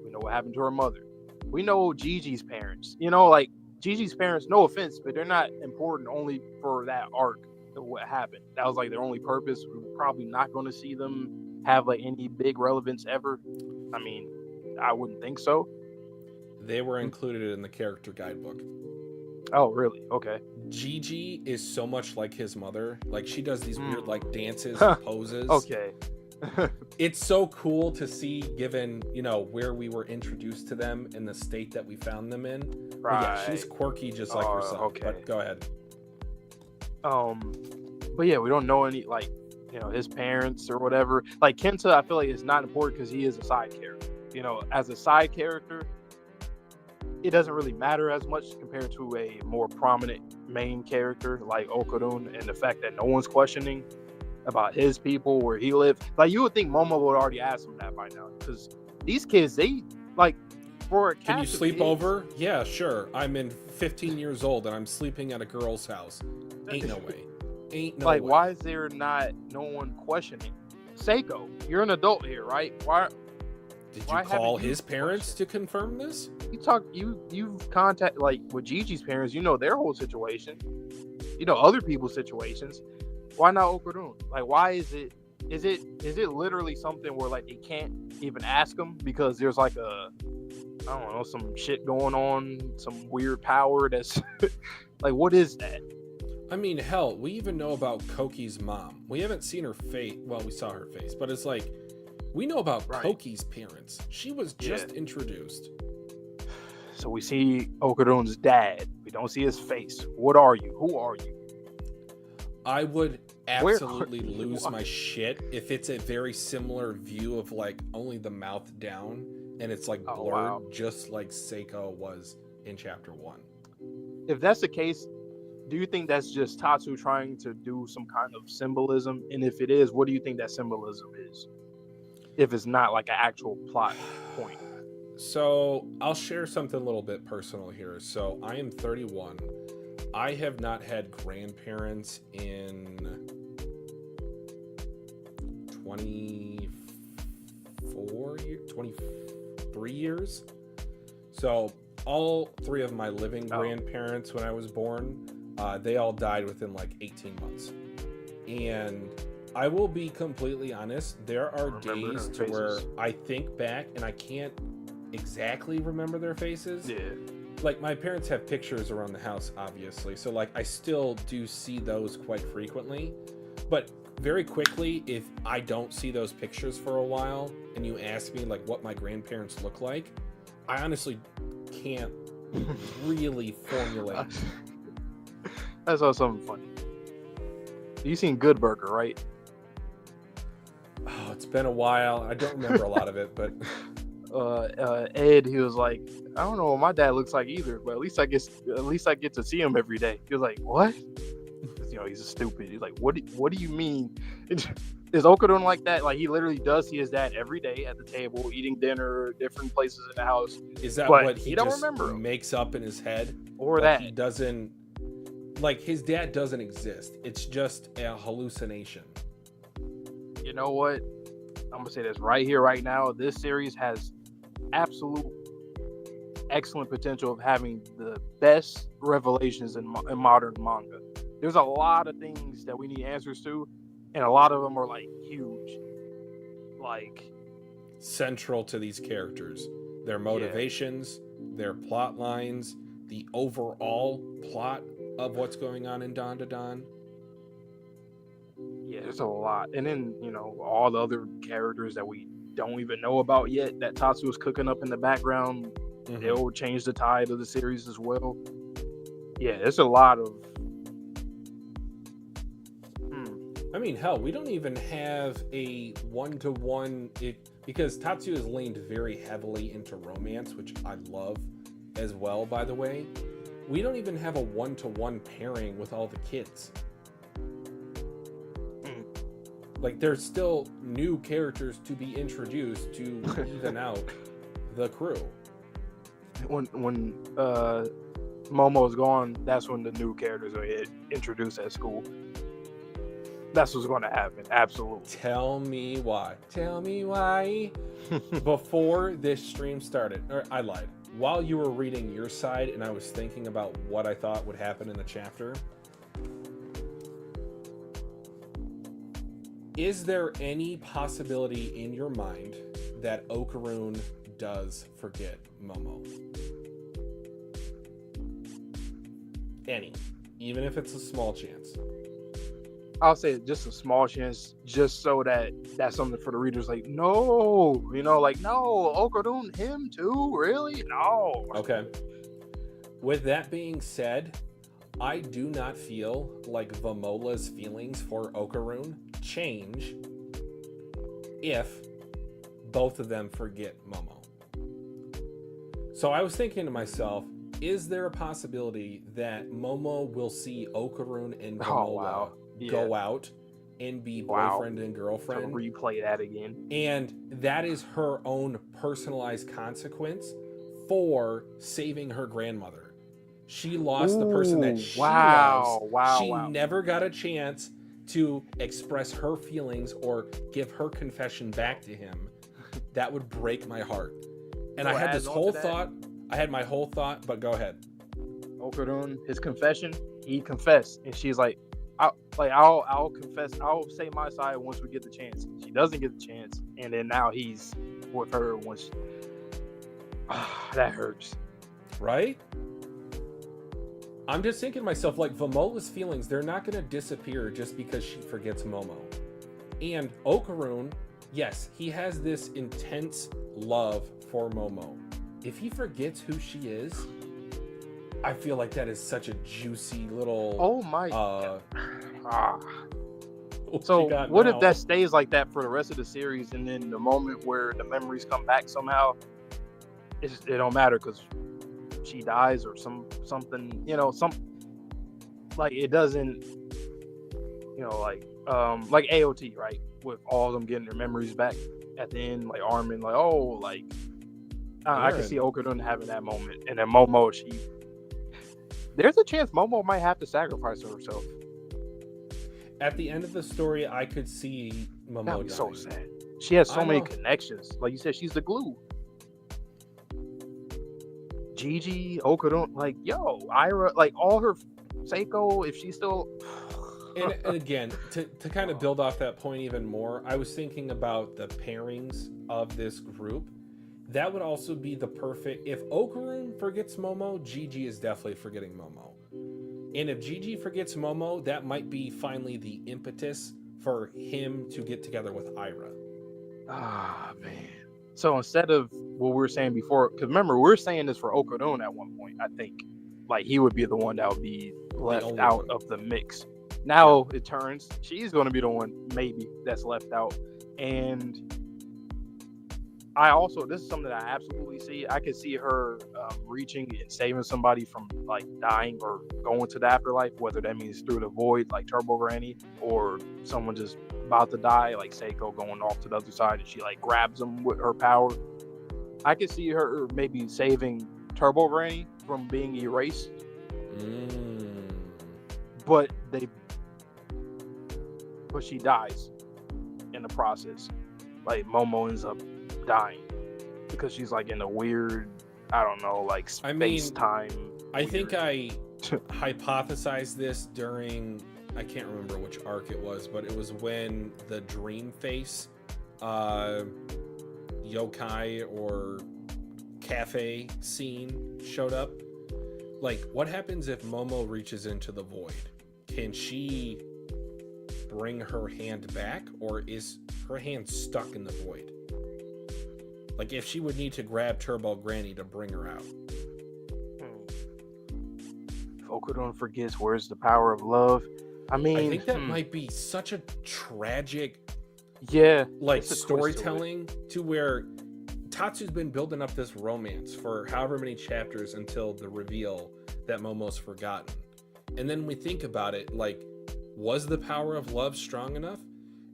we know what happened to her mother, we know Gigi's parents. You know, like Gigi's parents, no offense, but they're not important only for that arc of what happened. That was like their only purpose. We're probably not going to see them have like any big relevance ever. I mean, I wouldn't think so. They were included in the character guidebook. Oh, really? Okay. Gigi is so much like his mother. Like she does these weird like dances and poses. Okay. It's so cool to see, given where we were introduced to them and the state that we found them in. Right. But yeah, she's quirky just like herself. Okay. But go ahead. But yeah, we don't know any like his parents or whatever. Like Kenta, I feel like it's not important because he is a side character. As a side character, it doesn't really matter as much compared to a more prominent main character like Okudun, and the fact that no one's questioning about his people, where he lived. Like you would think Momo would already ask him that by now, because these kids, they like for a Can you sleep over? Yeah, sure. I'm in 15 years old and I'm sleeping at a girl's house. Ain't no way. Ain't no way. Why is there not no one questioning? Seiko, you're an adult here, right? Did you call his parents to confirm this? You've contacted like with Gigi's parents, their whole situation. Other people's situations. Why not Okudun? Like, why is it literally something where like they can't even ask him because there's like I don't know, some shit going on, some weird power that's like, what is that? I mean, hell, we even know about Koki's mom. We haven't seen her face. Well, we saw her face, but it's like, we know about Koki's parents. She was just introduced. So we see Okudun's dad. We don't see his face. What are you? Who are you? I would absolutely lose my shit if it's a very similar view of like only the mouth down and it's like blurred, just like Seiko was in chapter 1. If that's the case, do you think that's just Tatsu trying to do some kind of symbolism? And if it is, what do you think that symbolism is? If it's not like an actual plot point. So I'll share something a little bit personal here. So I am 31. I have not had grandparents in 23 years. So all 3 of my living grandparents when I was born, they all died within like 18 months. And I will be completely honest, there are days to where I think back and I can't exactly remember their faces. Yeah. Like my parents have pictures around the house, obviously. So like I still do see those quite frequently. But very quickly, if I don't see those pictures for a while and you ask me like what my grandparents look like, I honestly can't really formulate. That's all something funny. You seen Good Burger, right? Oh, it's been a while. I don't remember a lot of it, but Ed, he was like, I don't know what my dad looks like either, but at least I get to see him every day. He was like, what? He's a stupid. He's like, what do you mean? Is Okudun like that? Like he literally does see his dad every day at the table, eating dinner, different places in the house. Is that what he don't just remember makes up in his head? Or like that he doesn't, like his dad doesn't exist. It's just a hallucination. You know what? I'm gonna say this right here, right now. This series has absolute excellent potential of having the best revelations in modern manga. There's a lot of things that we need answers to, and a lot of them are like huge, like central to these characters, their motivations, their plot lines, the overall plot of what's going on in Dandadan. there's a lot. And then, all the other characters that we don't even know about yet that Tatsu is cooking up in the background, they'll change the tide of the series as well. Yeah, there's a lot of... I mean, hell, we don't even have a one-to-one... because Tatsu has leaned very heavily into romance, which I love as well, by the way. We don't even have a one-to-one pairing with all the kids. Like, there's still new characters to be introduced to even out the crew. When Momo's gone, that's when the new characters are introduced at school. That's what's going to happen. Absolutely. Tell me why. Tell me why. Before this stream started, or I lied. While you were reading your side and I was thinking about what I thought would happen in the chapter, is there any possibility in your mind that Okarun does forget Momo? Any. Even if it's a small chance. I'll say just a small chance, just so that's something for the readers. Like, no, no, Okarun, him too, really? No. Okay. With that being said, I do not feel like Vamola's feelings for Okarun change if both of them forget Momo. So I was thinking to myself, is there a possibility that Momo will see Okarun and Vamola go out and be boyfriend and girlfriend? To replay that again. And that is her own personalized consequence for saving her grandmother. She lost the person that she loves. She never got a chance to express her feelings or give her confession back to him. That would break my heart. And I had this whole thought. I had my whole thought, but go ahead. Okarun, his confession, he confessed, and she's like, I'll confess. I'll say my side once we get the chance. She doesn't get the chance, and then now he's with her once. That hurts, right? I'm just thinking to myself, like, Vamola's feelings, they're not going to disappear just because she forgets Momo. And Okarun, yes, he has this intense love for Momo. If he forgets who she is, I feel like that is such a juicy little... Oh my God. So what if that stays like that for the rest of the series, and then the moment where the memories come back somehow, it don't matter because she dies or something, like it doesn't, like AOT, right? With all of them getting their memories back at the end, like Armin, I can see Okarun having that moment, and then Momo, there's a chance Momo might have to sacrifice herself. At the end of the story, I could see Momo dying. That would be so sad. She has so many connections. Like you said, she's the glue. Gigi, Okarun, Ira, all her Seiko, if she's still... and again, to kind of build off that point even more, I was thinking about the pairings of this group. That would also be the perfect... If Okarun forgets Momo, Gigi is definitely forgetting Momo. And if Gigi forgets Momo, that might be finally the impetus for him to get together with Ira. Man. So instead of what we were saying before, because remember, we were saying this for Okarun at one point, I think. He would be the one that would be left out of the mix. Now it turns, she's going to be the one, maybe, that's left out. And this is something that I absolutely see. I can see her reaching and saving somebody from dying or going to the afterlife, whether that means through the void, like Turbo Granny, or someone just about to die, like Seiko going off to the other side and she grabs them with her power. I can see her maybe saving Turbo Granny from being erased. But she dies in the process. Momo ends up dying because she's in a weird, I don't know, space-time. I think I hypothesized this during, I can't remember which arc it was, but it was when the Dream Face yokai or cafe scene showed up. What happens if Momo reaches into the void? Can she bring her hand back, or is her hand stuck in the void? Like, if she would need to grab Turbo Granny to bring her out. If Okuron forgets where's the power of love, I mean, I think that might be such a tragic, like storytelling to where Tatsu's been building up this romance for however many chapters until the reveal that Momo's forgotten. And then we think about it, like, was the power of love strong enough?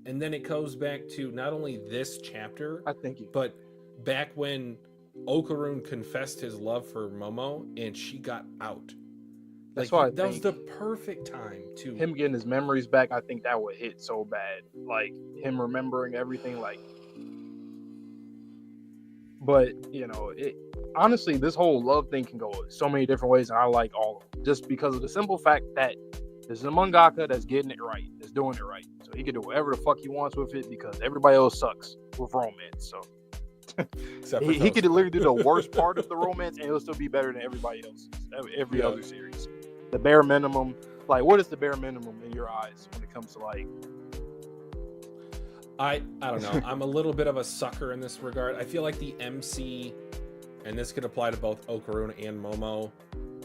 And then it goes back to not only this chapter, but back when Okuron confessed his love for Momo and she got out. That's why that was the perfect time to him getting his memories back. I think that would hit so bad, like him remembering everything. Like, but you know, honestly, this whole love thing can go so many different ways, and I like all of them just because of the simple fact that this is a mangaka that's getting it right, that's doing it right, so he can do whatever the fuck he wants with it because everybody else sucks with romance. So he could literally do the worst part of the romance, and it'll still be better than everybody else's, every other series. The bare minimum, like, what is the bare minimum in your eyes when it comes to, like? I don't know. I'm a little bit of a sucker in this regard. I feel like the MC, and this could apply to both Okuron and Momo,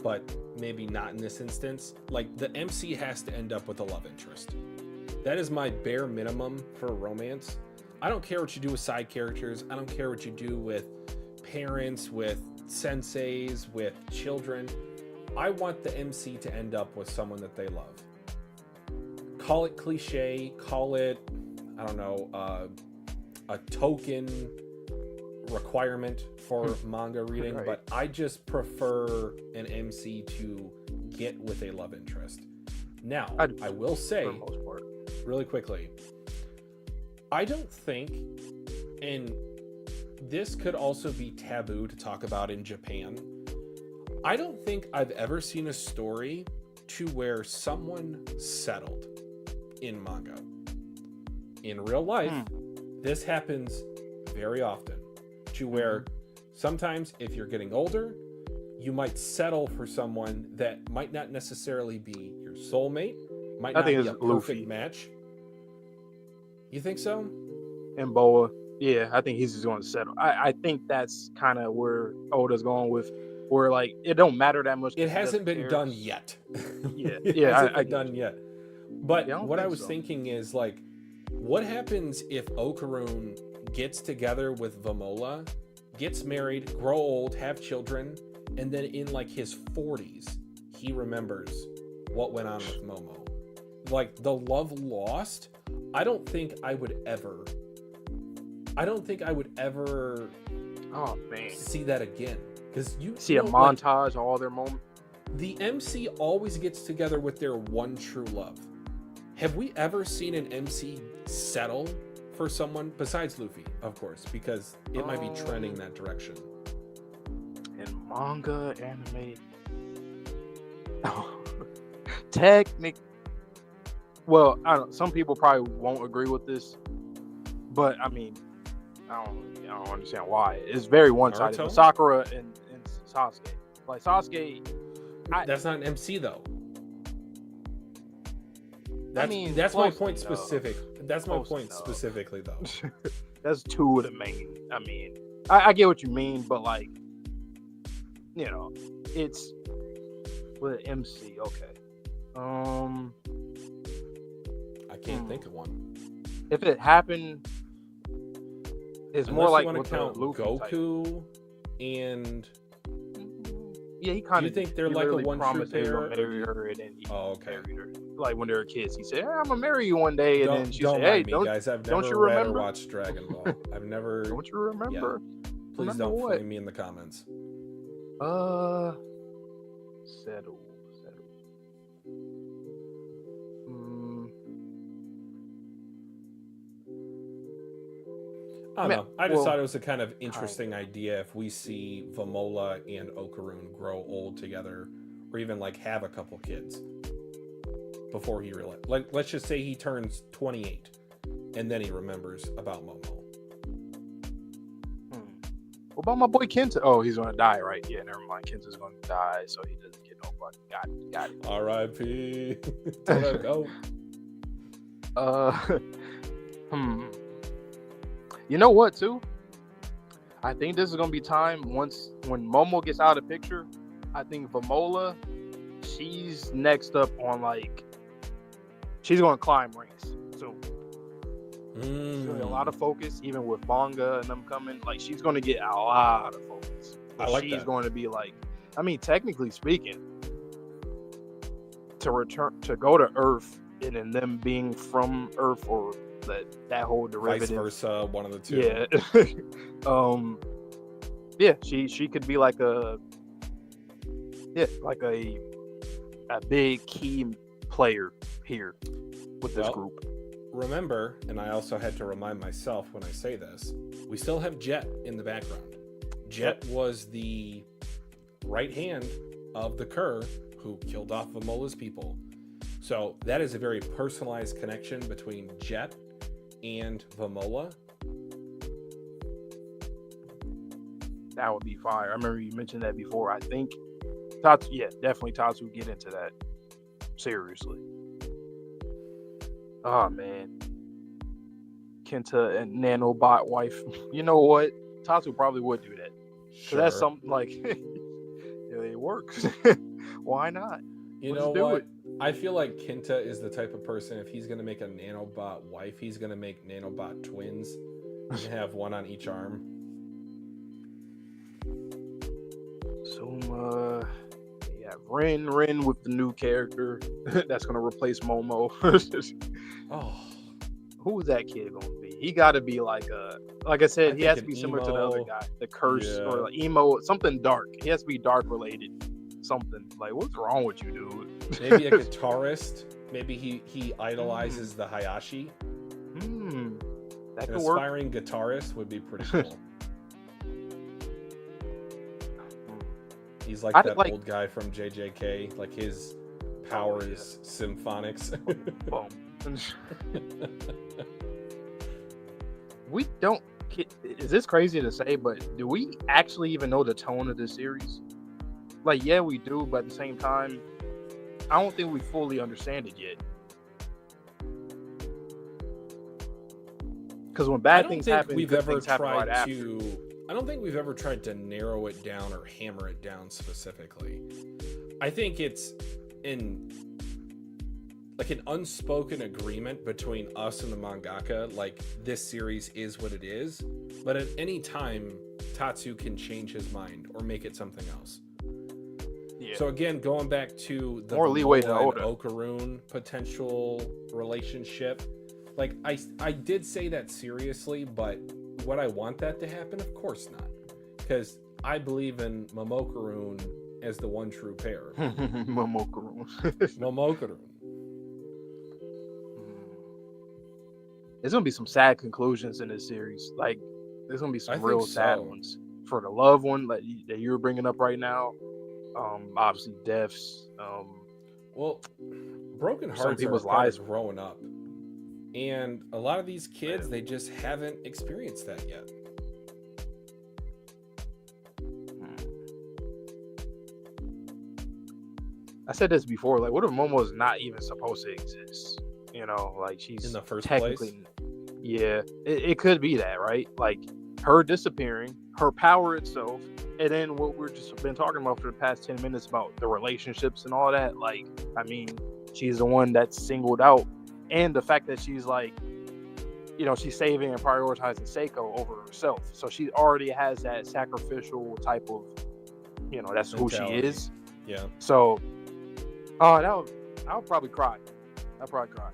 but maybe not in this instance. Like, the MC has to end up with a love interest. That is my bare minimum for romance. I don't care what you do with side characters. I don't care what you do with parents, with senseis, with children. I want the MC to end up with someone that they love. Call it cliche, call it, I don't know, a token requirement for manga reading, right. But I just prefer an MC to get with a love interest. Now, I will say, for the most part, really quickly, I don't think, and this could also be taboo to talk about in Japan, I don't think I've ever seen a story to where someone settled in manga. In real life, this happens very often, to where sometimes if you're getting older, you might settle for someone that might not necessarily be your soulmate, might not be a perfect match. You think so? And Boa, yeah, I think he's just going to settle. I think that's kind of where Oda's going with, where, like, it don't matter that much. It hasn't been done yet. It hasn't been done yet. But what I was thinking is, like, what happens if Okuron gets together with Vamola, gets married, grow old, have children, and then in, like, his 40s, he remembers what went on with Momo? Like, the love lost, I don't think I would ever see that again. Because you see a montage of all their moments. The MC always gets together with their one true love. Have we ever seen an MC settle for someone besides Luffy, of course, because it might be trending that direction? In manga, anime, technic. Well, I don't. Some people probably won't agree with this, but I mean, I don't understand why. It's very one-sided. Sakura and Sasuke. Like, Sasuke, that's not an MC though. That's my point specific. That's my point specifically though. That's two of the main. I mean, I get what you mean, but, like, you know, it's with MC. Okay. I can't think of one. If it happened, it's more like with count Luffy Goku type. And he kind of. Do you think they're like a one true pair? Marry her, and then he okay. married her. Like, when they were kids, he said, "Hey, I'm gonna marry you one day," and then she said, "Hey, guys, I've never don't you read remember? Or watched Dragon Ball. I've never." Don't you remember? Yeah. Please don't flame me in the comments. Settle. I don't know. I just thought it was a kind of interesting idea if we see Vamola and Okuron grow old together, or even, like, have a couple kids before he realizes. Like, let's just say he turns 28, and then he remembers about Momo. What about my boy Kenta? Oh, he's gonna die, right? Yeah, never mind. Kenta's gonna die, so he doesn't get no fucking. Got it. R.I.P. Let go. Uh, You know what, too? I think this is gonna be time when Momo gets out of the picture. I think Vamola, she's next up on she's gonna climb ranks. So she's gonna get a lot of focus, even with manga and them coming. Like she's gonna get a lot of focus. I like she's that. going to be technically speaking, to go to Earth and then them being from Earth or that whole derivative, vice versa, one of the two. Yeah. She could be like a big key player here with this group. Remember, and I also had to remind myself when I say this, we still have Jet in the background. Jet was the right hand of the Cur who killed off Vamola's people. So that is a very personalized connection between Jet and Vamola. That would be fire. I remember you mentioned that before. I think Tatsu, definitely Tatsu would get into that. Seriously. Oh, man. Kenta and Nanobot wife. You know what? Tatsu probably would do that. Sure. That's something it works. Why not? You know what? I feel like Kenta is the type of person, if he's going to make a Nanobot wife, he's going to make Nanobot twins and have one on each arm. So, Rin with the new character that's going to replace Momo. Who is that kid going to be? He got to be like I said, he has to be similar to the other guy, the curse or like emo, something dark. He has to be dark related. Something like, what's wrong with you, dude? Maybe a guitarist. Maybe he idolizes the Hayashi. That could An work. aspiring guitarist would be pretty cool. He's like that old guy from JJK. Like his power is symphonics. Boom. We don't. Is this crazy to say? But do we actually even know the tone of this series? Like, yeah, we do, but at the same time, I don't think we fully understand it yet. Because when bad things happen, good things happen right after. I don't think we've ever tried to narrow it down or hammer it down specifically. I think it's an unspoken agreement between us and the mangaka, like this series is what it is, but at any time Tatsu can change his mind or make it something else. Yeah. So again, going back to the more leeway to Okaroon potential relationship, like I did say that seriously, but would I want that to happen? Of course not, because I believe in Momokaroon as the one true pair. Momokaroon. There's gonna be some sad conclusions in this series. Like, there's gonna be some real sad ones for the loved one that you're bringing up right now. Obviously deaths. Broken hearts people's lives growing up, and a lot of these kids they just haven't experienced that yet. I said this before. Like, what if Momo's not even supposed to exist? You know, like she's in the first place. Yeah, it could be that, right? Like her disappearing, her power itself, and then what we're just been talking about for the past 10 minutes about the relationships and all that. Like, I mean, she's the one that's singled out, and the fact that she's like, you know, she's saving and prioritizing Seiko over herself. So she already has that sacrificial type of, you know, that's mentality. Who she is. Yeah. So, I would probably cry. I'd probably cry.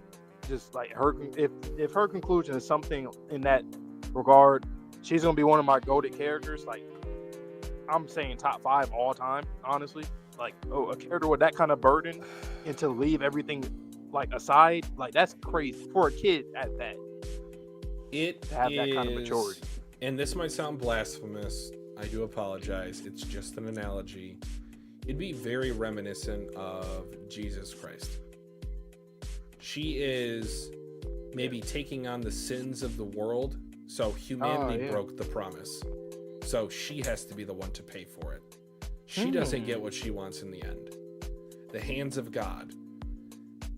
Just like her, if her conclusion is something in that regard, she's gonna be one of my goated characters. Like, I'm saying top 5 all time, honestly. Like, a character with that kind of burden and to leave everything like aside, like that's crazy for a kid at that. To have that kind of maturity. And this might sound blasphemous. I do apologize. It's just an analogy. It'd be very reminiscent of Jesus Christ. She is maybe taking on the sins of the world, so humanity broke the promise. So she has to be the one to pay for it. She doesn't get what she wants in the end. The hands of God.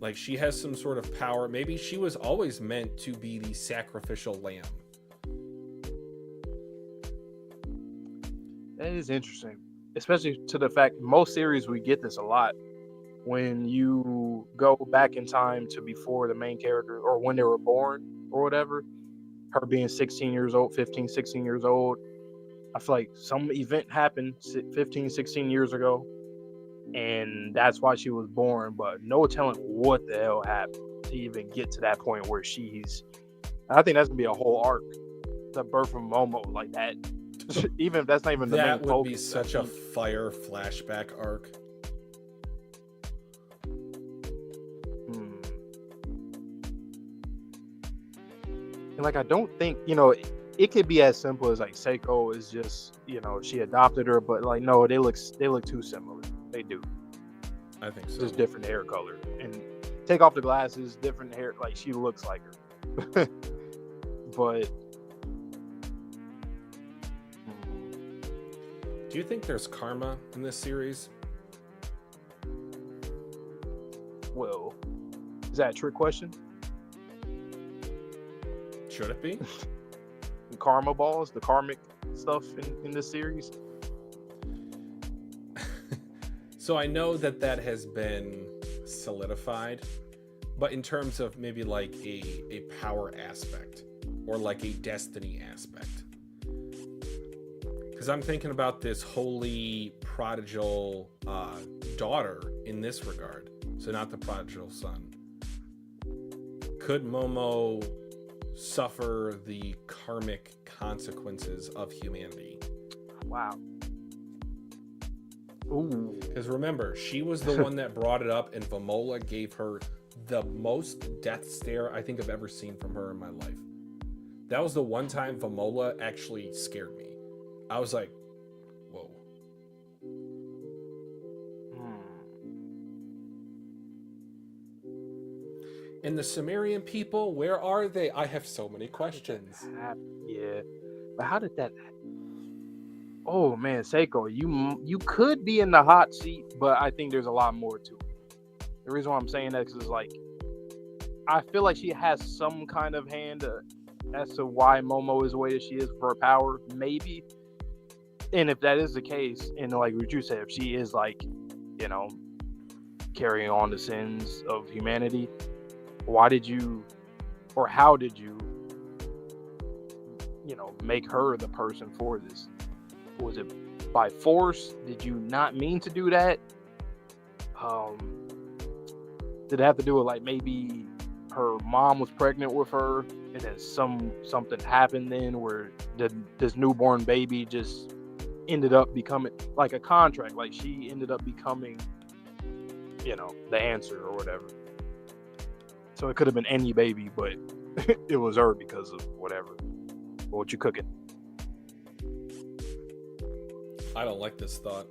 Like she has some sort of power. Maybe she was always meant to be the sacrificial lamb. That is interesting, especially to the fact most series we get this a lot. When you go back in time to before the main character or when they were born or whatever, her being 16 years old, 15, 16 years old, I feel like some event happened 15, 16 years ago, and that's why she was born, but no telling what the hell happened to even get to that point where she's... I think that's going to be a whole arc, the birth of Momo, like that. Even if that's not even the main focus. That would be such a fire flashback arc. And like, I don't think, it could be as simple as like Seiko is just, she adopted her, but like, no, they look too similar. They do. I think so. Just different hair color. And take off the glasses, different hair, like she looks like her. But do you think there's karma in this series? Well, is that a trick question? Should it be? Karma balls, the karmic stuff in this series? So I know that has been solidified, but in terms of maybe like a power aspect or like a destiny aspect. Because I'm thinking about this holy prodigal daughter in this regard. So not the prodigal son. Could Momo suffer the karmic consequences of humanity? Wow. Ooh. Because remember, she was the one that brought it up, and Vamola gave her the most death stare I think I've ever seen from her in my life. That was the one time Vamola actually scared me. I was like, whoa. And the Sumerian people, where are they? I have so many questions. Yeah. But how did that... Oh, man, Seiko, you could be in the hot seat, but I think there's a lot more to it. The reason why I'm saying that is like, I feel like she has some kind of hand as to why Momo is the way that she is for her power, maybe. And if that is the case, and like what you said, if she is like, carrying on the sins of humanity, why did you, or how did you, make her the person for this? Was it by force? Did you not mean to do that? Did it have to do with like maybe her mom was pregnant with her and then something happened then where this newborn baby just ended up becoming like a contract, like she ended up becoming the answer or whatever. So it could have been any baby, but it was her because of whatever. What you cooking? I don't like this thought.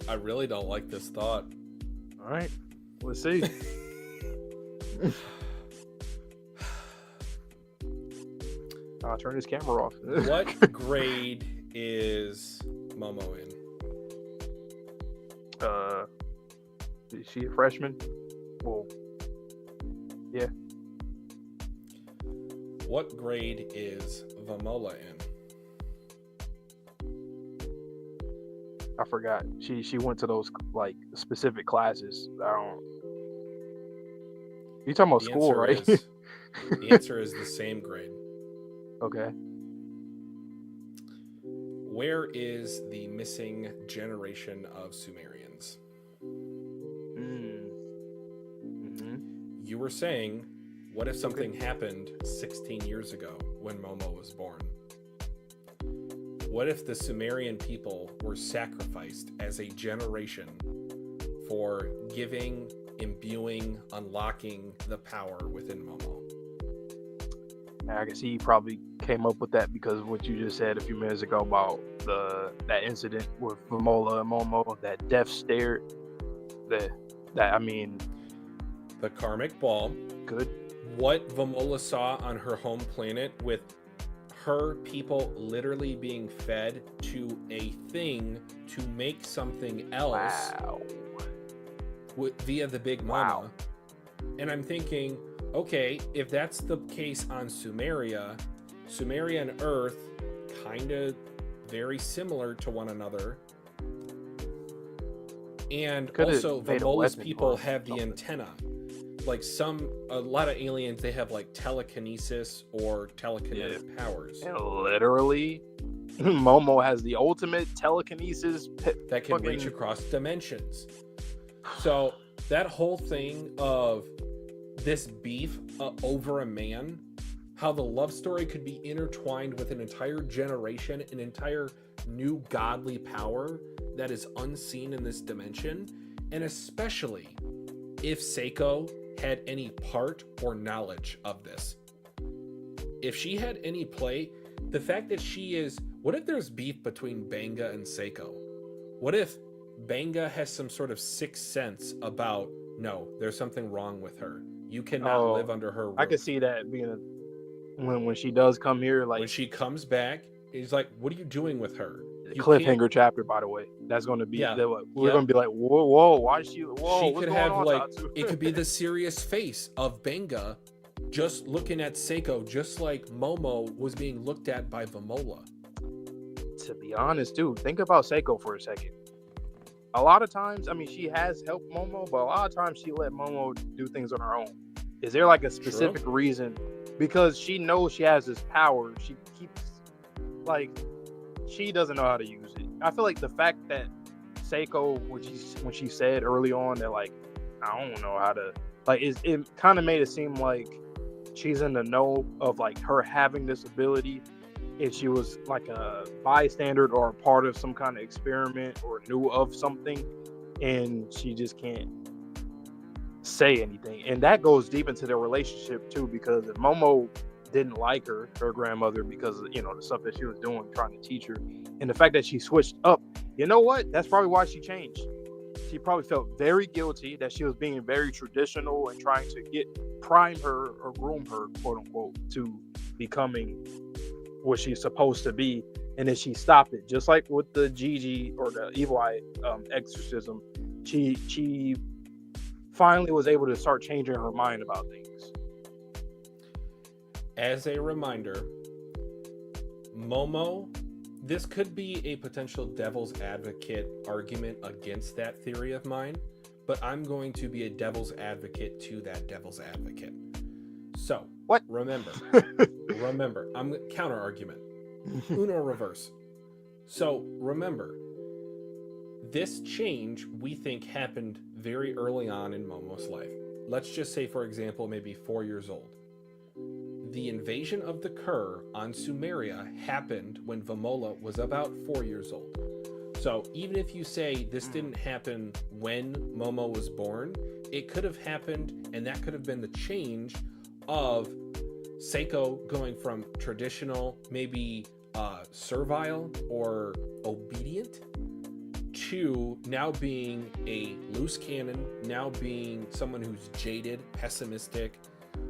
I really don't like this thought. All right, let's see. I'll turn his camera off. What grade is Momo in? Is she a freshman? Well, yeah. What grade is Vamola in? I forgot. She went to those like specific classes. I don't. You talking about school, right? The answer is the same grade. Okay. Where is the missing generation of Sumerians? You were saying, what if something happened 16 years ago when Momo was born? What if the Sumerian people were sacrificed as a generation for giving, imbuing, unlocking the power within Momo? I guess he probably came up with that because of what you just said a few minutes ago about that incident with Vamola and Momo, that death stare. The karmic ball. Good. What Vamola saw on her home planet with her people literally being fed to a thing to make something else. Wow. via the Big Mama. Wow. And I'm thinking, okay, if that's the case on Sumeria and Earth, kind of very similar to one another. And also, Vamola's people have the antenna. Like a lot of aliens, they have like telekinesis or telekinetic powers. And literally, Momo has the ultimate telekinesis that can reach across dimensions. So that whole thing of this beef over a man, how the love story could be intertwined with an entire generation, an entire new godly power that is unseen in this dimension, and especially if Seiko had any part or knowledge of this. If she had any play, the fact that what if there's beef between Banga and Seiko? What if Banga has some sort of sixth sense about, no, there's something wrong with her. You cannot live under her roof. I could see that being when she does come here, like when she comes back, he's like, what are you doing with her? Cliffhanger chapter, by the way. That's going to be we're going to be like, whoa, why is she? Whoa, she what's could going have on, like Tatsu? It could be the serious face of Banga, just looking at Seiko, just like Momo was being looked at by Vamola. To be honest, dude, think about Seiko for a second. A lot of times, I mean, she has helped Momo, but a lot of times she let Momo do things on her own. Is there like a specific reason? Because she knows she has this power. She keeps like. She doesn't know how to use it. I feel like the fact that Seiko, when she said early on that like, I don't know how to, like, it kind of made it seem like she's in the know of like her having this ability. If she was like a bystander or a part of some kind of experiment or knew of something, and she just can't say anything. And that goes deep into their relationship too, because if Momo didn't like her grandmother, because of, the stuff that she was doing, trying to teach her, and the fact that she switched up, you know what? That's probably why she changed. She probably felt very guilty that she was being very traditional and trying to prime her or groom her, quote unquote, to becoming what she's supposed to be. And then she stopped it, just like with the Gigi or the Evil Eye exorcism. She finally was able to start changing her mind about things. As a reminder, Momo, this could be a potential devil's advocate argument against that theory of mine, but I'm going to be a devil's advocate to that devil's advocate. So, remember, I'm counter argument. Uno reverse. So, remember, this change we think happened very early on in Momo's life. Let's just say, for example, maybe 4 years old. The invasion of the Kur on Sumeria happened when Vamola was about 4 years old. So even if you say this didn't happen when Momo was born, it could have happened, and that could have been the change of Seiko going from traditional, maybe servile or obedient, to now being a loose cannon, now being someone who's jaded, pessimistic,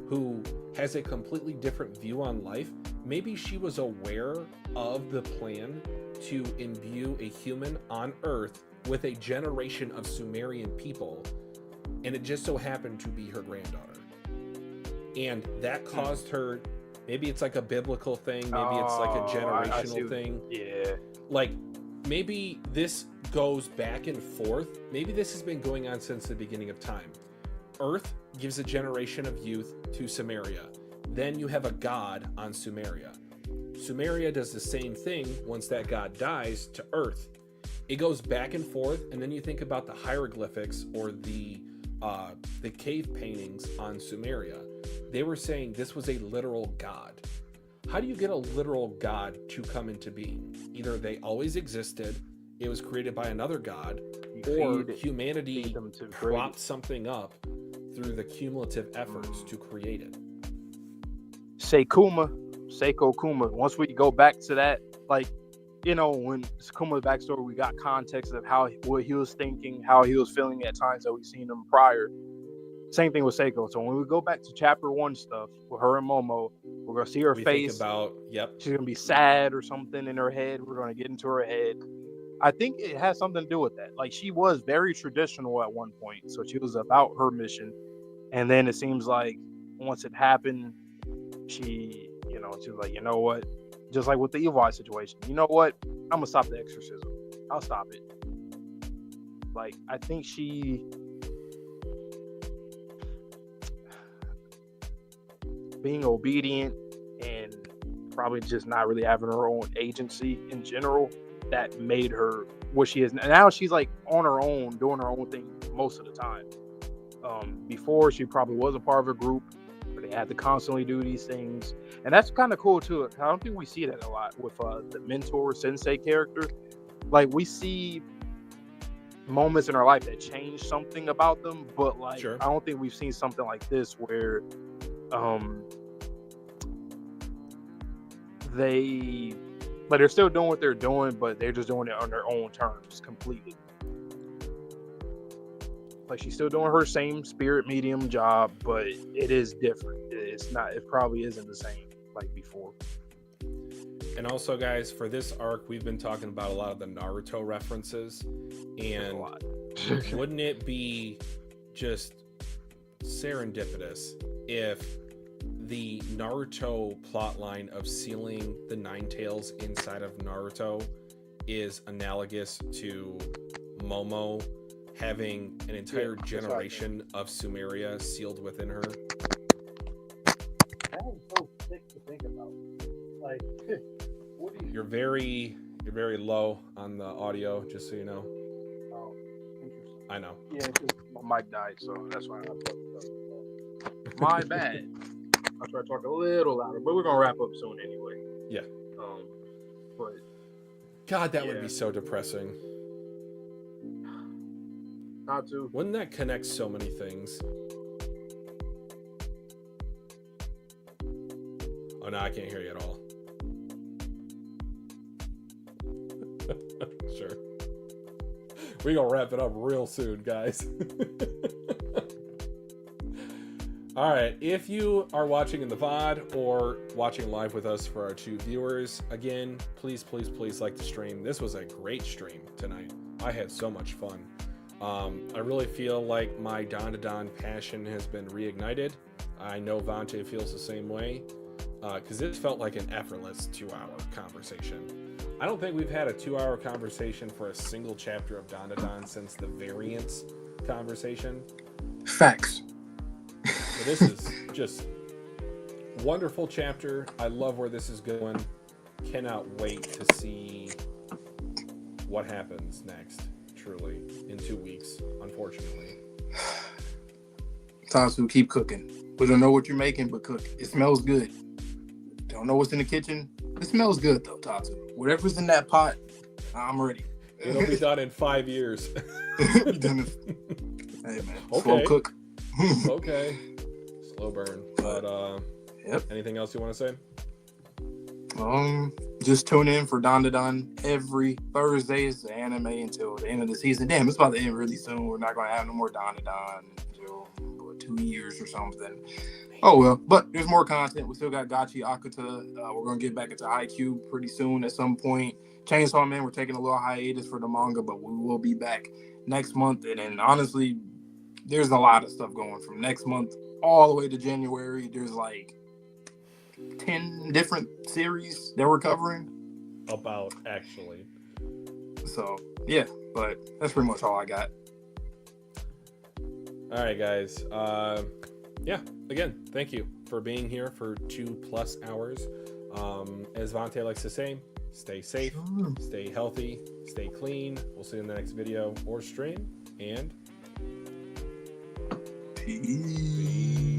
who has a completely different view on life. Maybe she was aware of the plan to imbue a human on Earth with a generation of Sumerian people, and it just so happened to be her granddaughter. And that caused her, maybe it's like a biblical thing, maybe it's like a generational thing. Yeah. Like, maybe this goes back and forth. Maybe this has been going on since the beginning of time. Earth gives a generation of youth to Sumeria. Then you have a god on Sumeria. Sumeria does the same thing once that god dies to Earth. It goes back and forth, and then you think about the hieroglyphics or the cave paintings on Sumeria. They were saying this was a literal god. How do you get a literal god to come into being? Either they always existed, it was created by another god, or humanity propped something up through the cumulative efforts to create it. Seiko Kuma. Once we go back to that, like, when Kuma's backstory, we got context of what he was thinking, how he was feeling at times that we've seen him prior. Same thing with Seiko. So when we go back to chapter 1 stuff with her and Momo, we're gonna see her face. She's gonna be sad or something in her head. We're gonna get into her head. I think it has something to do with that. Like, she was very traditional at one point, so she was about her mission, and then it seems like once it happened, she, she was like, you know what? Just like with the Evil Eye situation, you know what? I'm gonna stop the exorcism. I'll stop it. Like, I think she being obedient and probably just not really having her own agency in general, that made her what she is. Now she's like on her own, doing her own thing most of the time. Before, she probably was a part of a group where they had to constantly do these things, and that's kind of cool too. I don't think we see that a lot with the mentor sensei character. Like, we see moments in our life that change something about them, but like, Sure. I don't think we've seen something like this where they're still doing what they're doing, but they're just doing it on their own terms completely. Like, she's still doing her same spirit medium job, but it is different. It probably isn't the same like before. And also, guys, for this arc, we've been talking about a lot of the Naruto references, and wouldn't it be just serendipitous if the Naruto plotline of sealing the Nine Tails inside of Naruto is analogous to Momo having an entire generation of Sumeria sealed within her? That is so sick to think about. Like, what do you... You're very low on the audio, just so you know. Oh, interesting. I know. Yeah, it's just my mic died, so that's why I fucked it up. My bad. I'll try to talk a little louder, but we're gonna wrap up soon anyway. Yeah. But God, that would be so depressing. Tatsu. Wouldn't that connect so many things? Oh no, I can't hear you at all. Sure. We're gonna wrap it up real soon, guys. All right, if you are watching in the VOD or watching live with us for our 2 viewers, again, please like the stream. This was a great stream tonight. I had so much fun. I really feel like my Dandadan passion has been reignited. I know Vante feels the same way, because it felt like an effortless 2-hour conversation. I don't think we've had a 2-hour conversation for a single chapter of Dandadan since the variants conversation. Facts. So this is just wonderful chapter. I love where this is going. Cannot wait to see what happens next. Truly, in 2 weeks, unfortunately. Tatsu, keep cooking. We don't know what you're making, but cook. It smells good. Don't know what's in the kitchen. It smells good though, Tatsu. Whatever's in that pot, I'm ready. It'll be done in 5 years. Hey man, okay. Slow cook. Okay. Slow burn. But yep. Anything else you want to say? Just tune in for Dandadan every Thursday. It's the anime until the end of the season. Damn, it's about to end really soon. We're not gonna have no more Dandadan until 2 years or something. Oh well, but there's more content. We still got Gachiakuta. We're gonna get back into Haikyuu pretty soon at some point. Chainsaw Man, we're taking a little hiatus for the manga, but we will be back next month. And then honestly, there's a lot of stuff going from next month all the way to January. There's like 10 different series that we're covering. About, actually. So, yeah, but that's pretty much all I got. All right, guys. Yeah, again, thank you for being here for 2+ hours. As Vante likes to say, stay safe, stay healthy, stay clean. We'll see you in the next video or stream, and Peace.